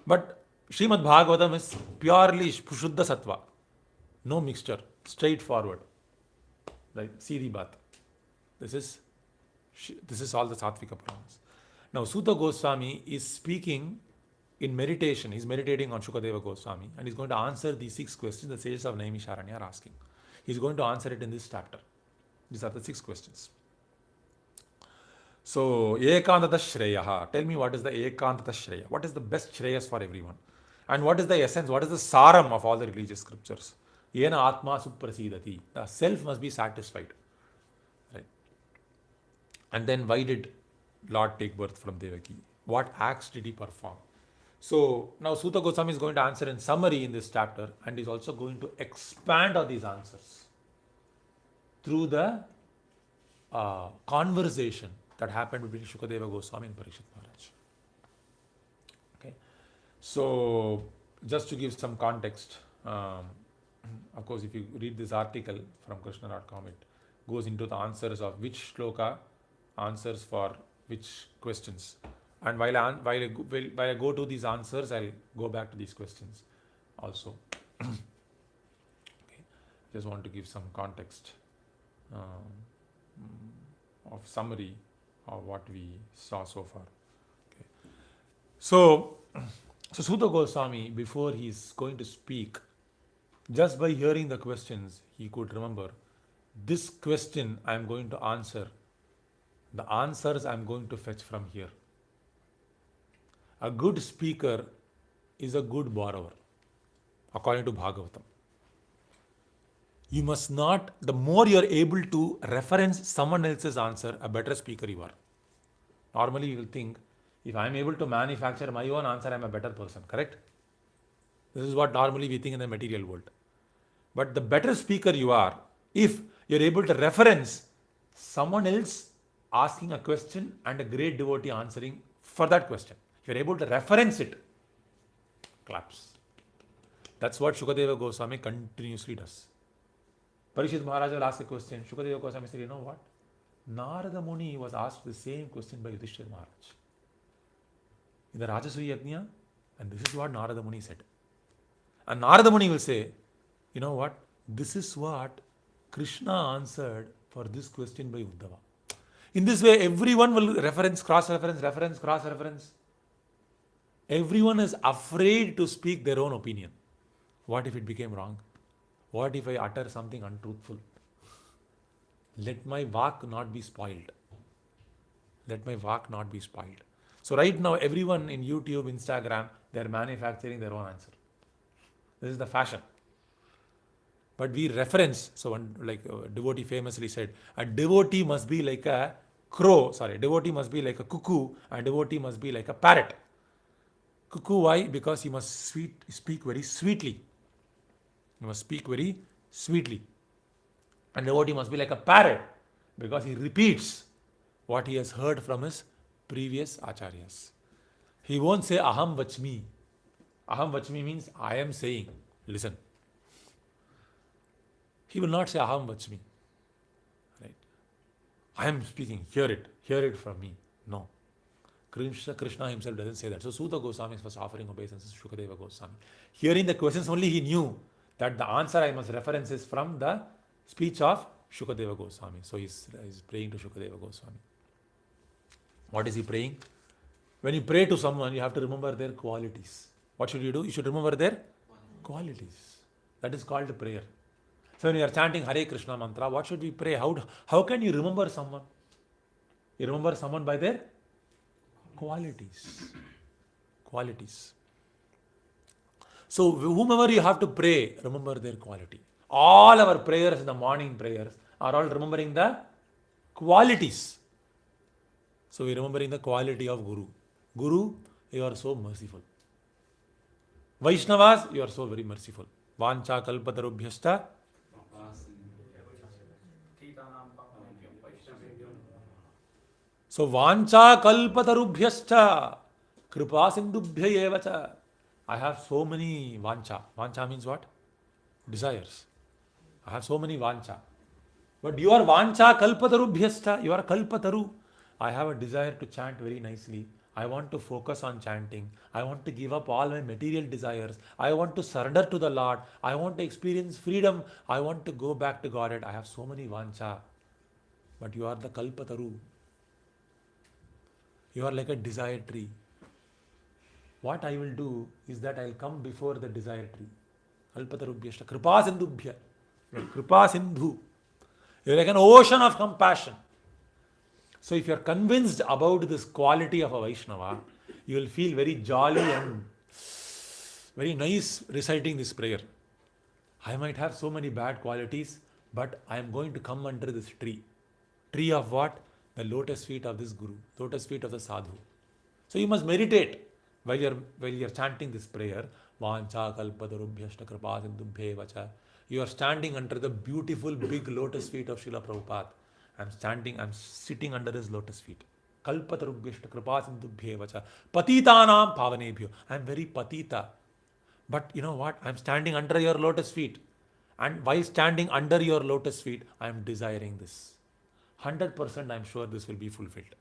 But Srimad Bhagavatam is purely Shuddha Sattva. No mixture. Straightforward. Right? Seedhi Baat. This is all the Sattvika Puranas. Now Suta Goswami is speaking in meditation. He's meditating on Shukadeva Goswami and he's going to answer these 6 questions the sages of Naimisharanya are asking. He's going to answer it in this chapter. These are the 6 questions. So, Ekantata Shreyaha. Tell me what is the Ekantata Shreya? What is the best Shreyas for everyone? And what is the essence? What is the saram of all the religious scriptures? Yena Atma Suprasidati. The self must be satisfied. Right? And then why did Lord take birth from Devaki? What acts did he perform? So now Suta Goswami is going to answer in summary in this chapter and is also going to expand on these answers through the conversation that happened between Shukadeva Goswami and Parikshit Maharaj. Okay, so just to give some context, of course, if you read this article from Krishna.com, it goes into the answers of which shloka answers for which questions. And while I go to these answers, I'll go back to these questions also. Okay, just want to give some context of summary of what we saw so far. Okay. So Suta Goswami, before he's going to speak, just by hearing the questions, he could remember, this question I am going to answer, the answers I am going to fetch from here. A good speaker is a good borrower, according to Bhagavatam. You must not, the more you are able to reference someone else's answer, a better speaker you are. Normally you will think, if I am able to manufacture my own answer, I am a better person, correct? This is what normally we think in the material world. But the better speaker you are, if you are able to reference someone else asking a question and a great devotee answering for that question. If you are able to reference it, claps. That's what Shukadeva Goswami continuously does. Parikshit Maharaj will ask a question. Shukadeva Goswami said, you know what? Narada Muni was asked the same question by Yudhishthira Maharaj in the Rajasuya Yajna, and this is what Narada Muni said. And Narada Muni will say, you know what? This is what Krishna answered for this question by Uddhava. In this way, everyone will reference, cross-reference, cross-reference. Everyone is afraid to speak their own opinion. What if it became wrong? What if I utter something untruthful? Let my vak not be spoiled. Let my vak not be spoiled. So right now, everyone in YouTube, Instagram, they are manufacturing their own answer. This is the fashion. But we reference, so one, like a devotee famously said, a devotee must be like a devotee must be like a cuckoo, and devotee must be like a parrot. Cuckoo, why? Because he must speak very sweetly. He must speak very sweetly. And devotee must be like a parrot, because he repeats what he has heard from his previous acharyas. He won't say aham vachmi. Aham vachmi means I am saying, listen. He will not say aham vachmi. Right? I am speaking, hear it from me. No. Krishna himself doesn't say that. So Suta Goswami was offering obeisance to Shukadeva Goswami. Hearing the questions only, he knew that the answer I must reference is from the speech of Shukadeva Goswami. So he's praying to Shukadeva Goswami. What is he praying? When you pray to someone, you have to remember their qualities. What should you do? You should remember their qualities. That is called prayer. So when you are chanting Hare Krishna mantra, what should we pray? How can you remember someone? You remember someone by their qualities. Qualities. So whomever you have to pray, remember their quality. All our prayers in the morning prayers are all remembering the qualities. So we're remembering the quality of Guru. Guru, you are so merciful. Vaishnavas, you are so very merciful. Vancha kalpatarubhyasta. So vancha kalpatarubhyasta kripa sindubhya evacha. I have so many vancha. Vancha means what? Desires. I have so many vancha. But you are vancha kalpatarubhyasta. You are kalpataru. I have a desire to chant very nicely. I want to focus on chanting. I want to give up all my material desires. I want to surrender to the Lord. I want to experience freedom. I want to go back to Godhead. I have so many vancha. But you are the kalpataru. You are like a desire tree. What I will do is that I will come before the desire tree. Kalpatarubhyashta. Kripa sindubhya. Kripa sindhu. You are like an ocean of compassion. So if you are convinced about this quality of a Vaishnava, you will feel very jolly and very nice reciting this prayer. I might have so many bad qualities, but I am going to come under this tree. Tree of what? The lotus feet of this Guru, lotus feet of the sadhu. So you must meditate while you're chanting this prayer. Vancha kalpatarubhyashta kripa sindubhye vacha. You are standing under the beautiful big lotus feet of Srila Prabhupada. I'm sitting under his lotus feet. Kalpatarubhyashta kripa sindubhye vacha. Patitanam pavanebhyo. I'm very patita. But you know what? I'm standing under your lotus feet. And while standing under your lotus feet, I'm desiring this. 100% I'm sure this will be fulfilled.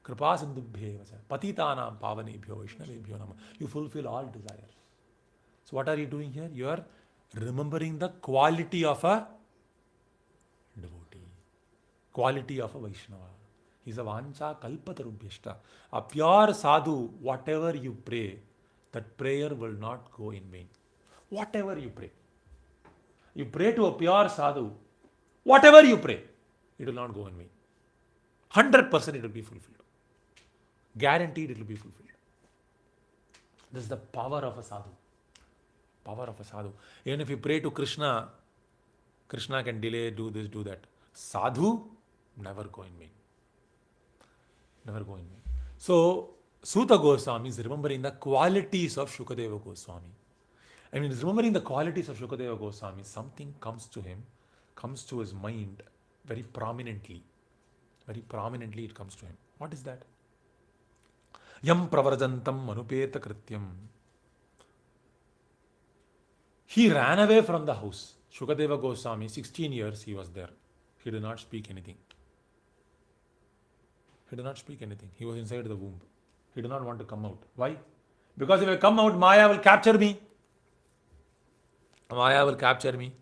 Kripa sindubhye vacha. Patitanam pavanebhyo vaishnavebhyo nama. You fulfill all desires. So what are you doing here? You are remembering the quality of a devotee. Quality of a Vaishnava. He's a vancha kalpatarubhyashta. A pure sadhu, whatever you pray, that prayer will not go in vain. Whatever you pray. You pray to a pure sadhu, whatever you pray, it will not go in vain. 100% it will be fulfilled. Guaranteed it will be fulfilled. This is the power of a sadhu. Power of a sadhu. Even if you pray to Krishna, Krishna can delay, do this, do that. Sadhu, never go in vain. Never go in vain. So, Suta Goswami is remembering the qualities of Shukadeva Goswami. And when he is remembering the qualities of Shukadeva Goswami, something comes to him, comes to his mind very prominently. Very prominently it comes to him. What is that? Yam pravarjantam manupeta krityam. He ran away from the house. Shukadeva Goswami, 16 years he was there. He did not speak anything. He did not speak anything. He was inside the womb. He did not want to come out. Why? Because if I come out, Maya will capture me. Maya will capture me.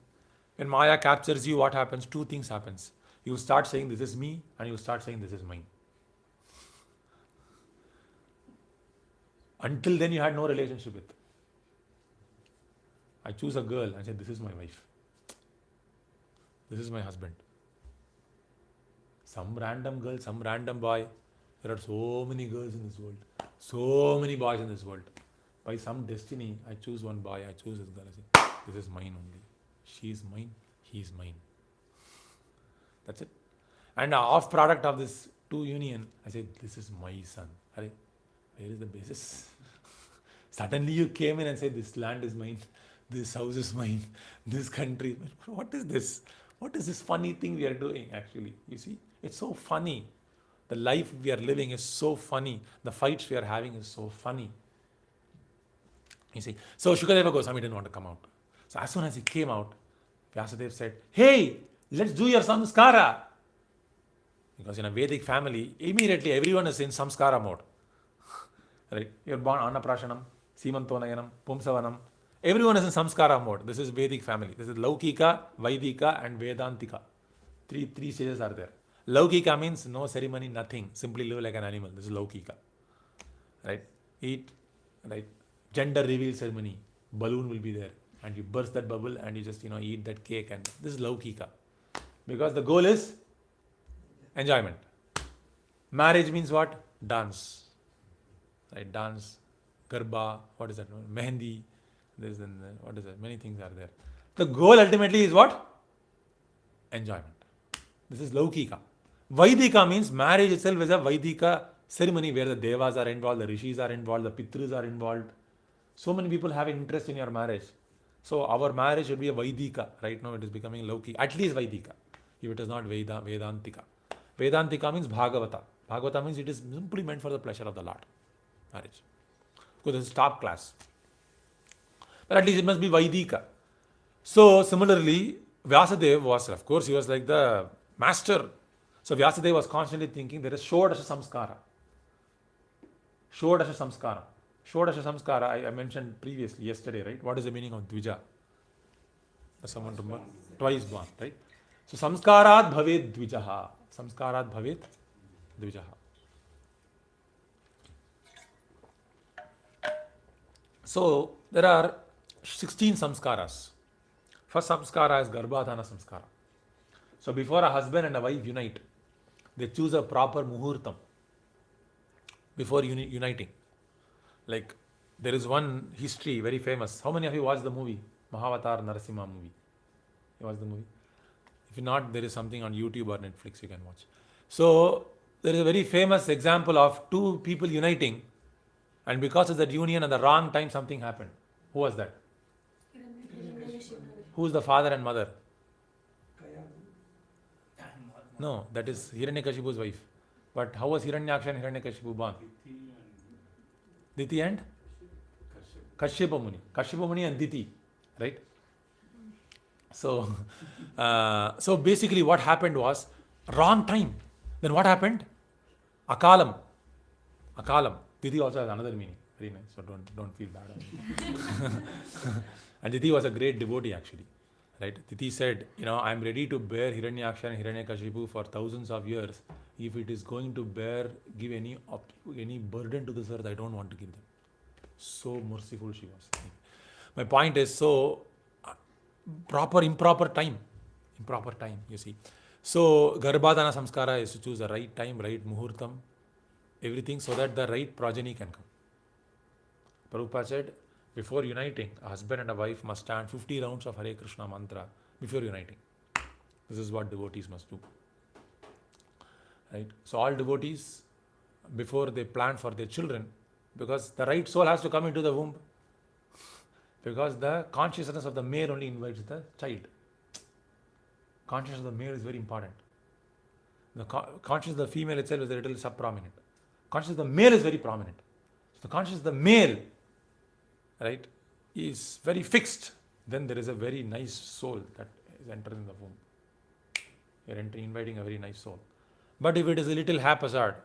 When Maya captures you, what happens? Two things happens. You start saying this is me, and you start saying this is mine. Until then you had no relationship with. I choose a girl and say this is my wife. This is my husband. Some random girl, some random boy. There are so many girls in this world. So many boys in this world. By some destiny, I choose one boy, I choose this girl. I say, this is mine only. She is mine, he is mine. That's it. And off product of this two union, I said, this is my son. Where is the basis? Suddenly you came in and said, this land is mine, this house is mine, this country. What is this? What is this funny thing we are doing actually? You see, it's so funny. The life we are living is so funny. The fights we are having is so funny. You see, so Shukadeva Goswami didn't want to come out. So as soon as he came out, Vyasadeva said, hey, let's do your samskara. Because in a Vedic family, immediately everyone is in samskara mode. Right? You're born Annaprashanam, Simantonayanam, Pumsavanam. Everyone is in samskara mode. This is Vedic family. This is Laukika, Vaidika and Vedantika. Three stages are there. Laukika means no ceremony, nothing. Simply live like an animal. This is Laukika. Right? Eat, right? Gender reveal ceremony. Balloon will be there. And you burst that bubble and you just, eat that cake. And this is Laukika. Because the goal is enjoyment. Marriage means what? Dance. Right? Dance, garba, what is that? Mehendi, this and what is that? Many things are there. The goal ultimately is what? Enjoyment. This is Laukika. Vaidika means marriage itself is a Vaidika ceremony where the devas are involved, the rishis are involved, the pitrus are involved. So many people have interest in your marriage. So our marriage should be a Vaidika. Right now it is becoming Laukika. At least Vaidika. If it is not Vedantika. Vedantika means Bhagavata. Bhagavata means it is simply meant for the pleasure of the Lord. Marriage. Because this is top class. But at least it must be Vaidika. So similarly, Vyasadeva was, of course, he was like the master. So Vyasadeva was constantly thinking there is Shodasha Samskara. Shodasha Samskara. Shodasha Samskara, I mentioned previously, yesterday, right? What is the meaning of Dvija? Does someone remember? Twice born, right? So Samskarat Bhavet Dvijaha. Samskarat Bhavet Dvijaha. So there are 16 samskaras. First samskara is Garbhadhana samskara. So before a husband and a wife unite, they choose a proper muhurtam before uniting. Like there is one history very famous. How many of you watched the movie? Mahavatar Narasimha movie. You watched the movie? If not, there is something on YouTube or Netflix you can watch. So there is a very famous example of two people uniting. And because of that union at the wrong time, something happened. Who was that? Who is the father and mother? No, that is Hiranyakashipu's wife. But how was Hiranyaksha and Hiranyakashipu born? Diti and? Kashyapa Muni. Kashyapa Muni and Diti. Right? So, so basically what happened was, wrong time. Then what happened? Akalam. Akalam. Diti also has another meaning. Very nice. So don't feel bad. And Diti was a great devotee actually. Right? Diti said, I am ready to bear Hiranyaksha and Hiranyakashipu for thousands of years. If it is going to give any burden to this earth, I don't want to give them. So merciful she was. My point is, improper time, you see. So Garbhadhana samskara is to choose the right time, right muhurtam, everything so that the right progeny can come. Prabhupada said, before uniting, a husband and a wife must chant 50 rounds of Hare Krishna mantra before uniting. This is what devotees must do. Right? So all devotees, before they plan for their children, because the right soul has to come into the womb, because the consciousness of the male only invites the child. Consciousness of the male is very important. The consciousness of the female itself is a little sub-prominent. Consciousness of the male is very prominent. So the consciousness of the male, right, is very fixed. Then there is a very nice soul that is entering the womb. You are inviting a very nice soul. But if it is a little haphazard,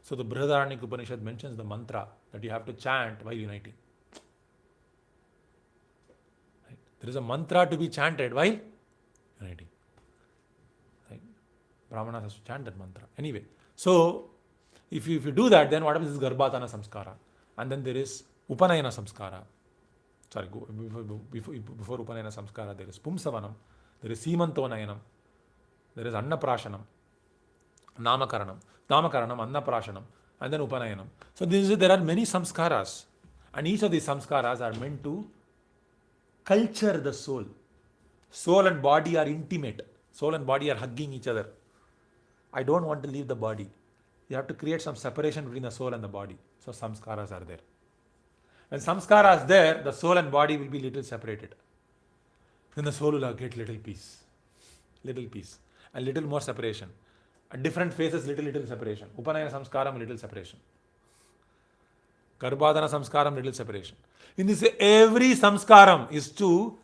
so the Brihadaranyaka Upanishad mentions the mantra that you have to chant while uniting. Right? There is a mantra to be chanted while uniting. Right? Brahmanas has to chant that mantra. Anyway, so if you do that, then what happens is Garbhadhana samskara. And then there is Upanayana samskara. Sorry, before Upanayana samskara, there is Pumsavanam, there is Simantonayanam, there is Annaprashanam, Namakaranam, Annaprashanam, and then Upanayanam. So there are many samskaras, and each of these samskaras are meant to culture the soul. Soul and body are intimate. Soul and body are hugging each other. I don't want to leave the body. You have to create some separation between the soul and the body. So samskaras are there. When samskara is there, the soul and body will be little separated. Then the soul will get little peace, and little more separation. At different phases, little separation. Upanayana samskaram, little separation. Garbhadana samskaram, little separation. In this, every samskaram is to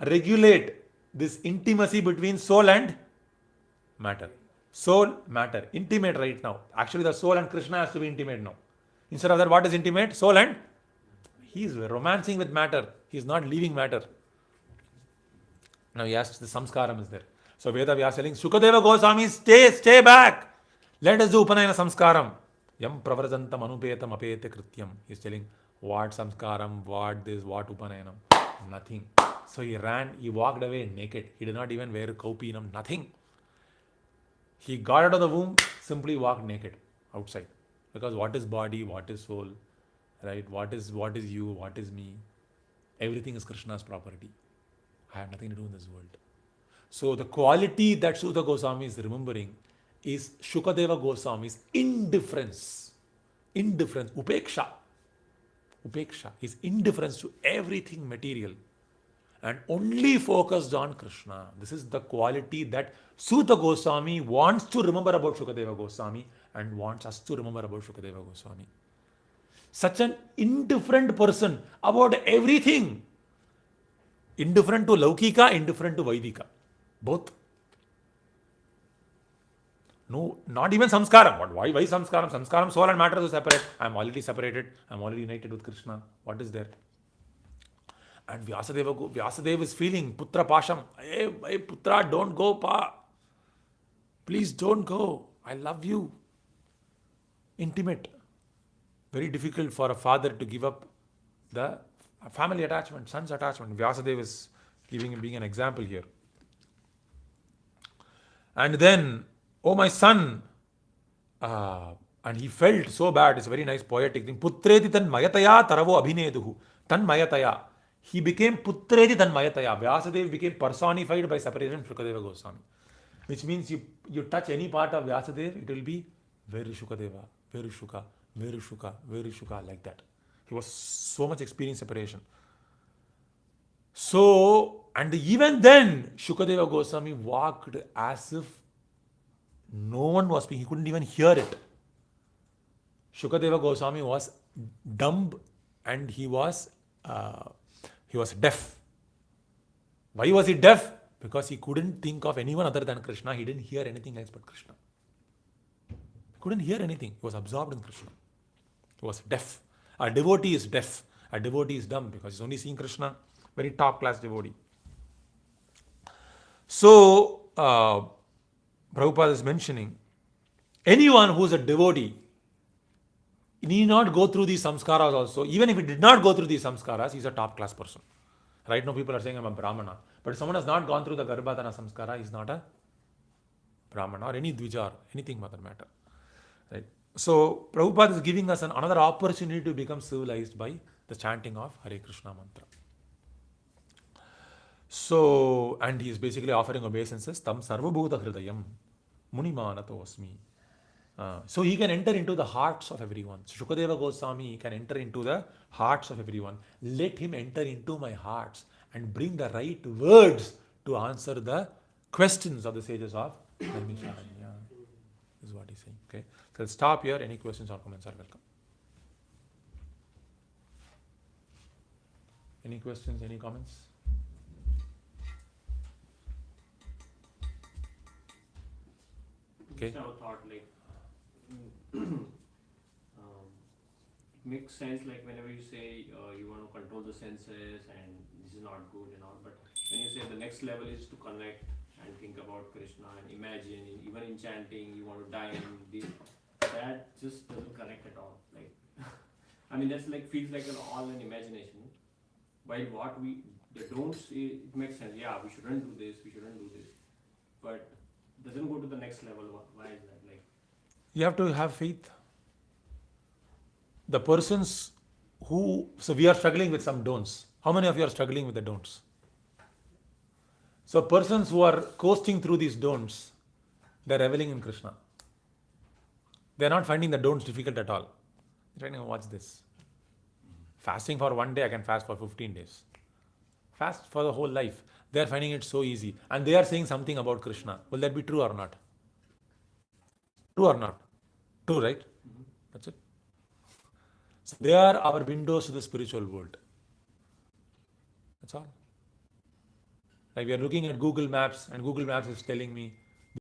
regulate this intimacy between soul and matter. Soul, matter, intimate right now. Actually, the soul and Krishna has to be intimate now. Instead of that, what is intimate? Soul and he is romancing with matter. He is not leaving matter. Now he asks, the samskaram is there. So Veda Vyasa telling, Shukadeva Goswami, stay back. Let us do Upanayana samskaram. Yam pravarjantam anupetam apete krityam. He is telling, what samskaram, what this, what Upanayanam. Nothing. So he walked away naked. He did not even wear kaupinam, nothing. He got out of the womb, simply walked naked outside. Because what is body, what is soul, right? What is you, what is me? Everything is Krishna's property. I have nothing to do in this world. So the quality that Suta Goswami is remembering is Shukadeva Goswami's indifference. Upeksha. His indifference to everything material and only focused on Krishna. This is the quality that Suta Goswami wants to remember about Shukadeva Goswami and wants us to remember about Shukadeva Goswami. Such an indifferent person about everything. Indifferent to Laukika, indifferent to Vaidika. Both. No, not even samskaram. Why samskaram? Samskaram, soul and matter is separate. I am already separated. I am already united with Krishna. What is there? And Vyasadeva is feeling, Putra Pasham. Hey, Putra, don't go, Pa. Please don't go. I love you. Intimate. Very difficult for a father to give up the family attachment, son's attachment. Vyasadeva is being an example here. And then, oh my son, and he felt so bad. It's a very nice poetic thing. Putreti tan mayataya taravo abhineduhu. Tan mayataya. He became Putreti tan mayataya. Vyasadeva became personified by separation from Shukadeva Goswami. Which means you touch any part of Vyasadeva, it will be very Shukadeva, very Shuka, very Shuka, very Shuka, like that. He was so much experienced separation. So, and even then, Shukadeva Goswami walked as if no one was speaking. He couldn't even hear it. Shukadeva Goswami was dumb and he was deaf. Why was he deaf? Because he couldn't think of anyone other than Krishna. He didn't hear anything else but Krishna. He couldn't hear anything. He was absorbed in Krishna. He was deaf. A devotee is deaf. A devotee is dumb because he's only seeing Krishna. Very top class devotee. So, Prabhupada is mentioning, anyone who is a devotee need not go through these samskaras also. Even if he did not go through these samskaras, he's a top class person. Right now people are saying I'm a Brahmana. But if someone has not gone through the Garbhadana samskara, he's not a Brahmana or any Dvijar, anything for that matter. Right? So Prabhupada is giving us another opportunity to become civilized by the chanting of Hare Krishna mantra. So, and he is basically offering obeisances, Tam Sarvabhuta Hridayam Munimanatosmi. So he can enter into the hearts of everyone. So Shukadeva Goswami can enter into the hearts of everyone. Let him enter into my hearts and bring the right words to answer the questions of the sages of Naimisharanya. This is what he's saying. Okay. So I'll stop here. Any questions or comments are welcome. Any questions, any comments? Okay. Just have a thought, like, it makes sense, like whenever you say you want to control the senses and this is not good and all, but when you say the next level is to connect and think about Krishna and imagine, even in chanting, you want to dive in this, that just doesn't connect at all. Like, I mean, that's like feels like all an imagination. While what they don't say, it makes sense. Yeah, we shouldn't do this, but doesn't go to the next level. Why is that? Like, you have to have faith. The persons so we are struggling with some don'ts. How many of you are struggling with the don'ts? So persons who are coasting through these don'ts, they're reveling in Krishna. They're not finding the don'ts difficult at all. They're trying to watch this. Fasting for one day, I can fast for 15 days. Fast for the whole life. They're finding it so easy. And they are saying something about Krishna. Will that be true or not? True or not? True, right? That's it. So they are our windows to the spiritual world. That's all. Like we are looking at Google Maps, and Google Maps is telling me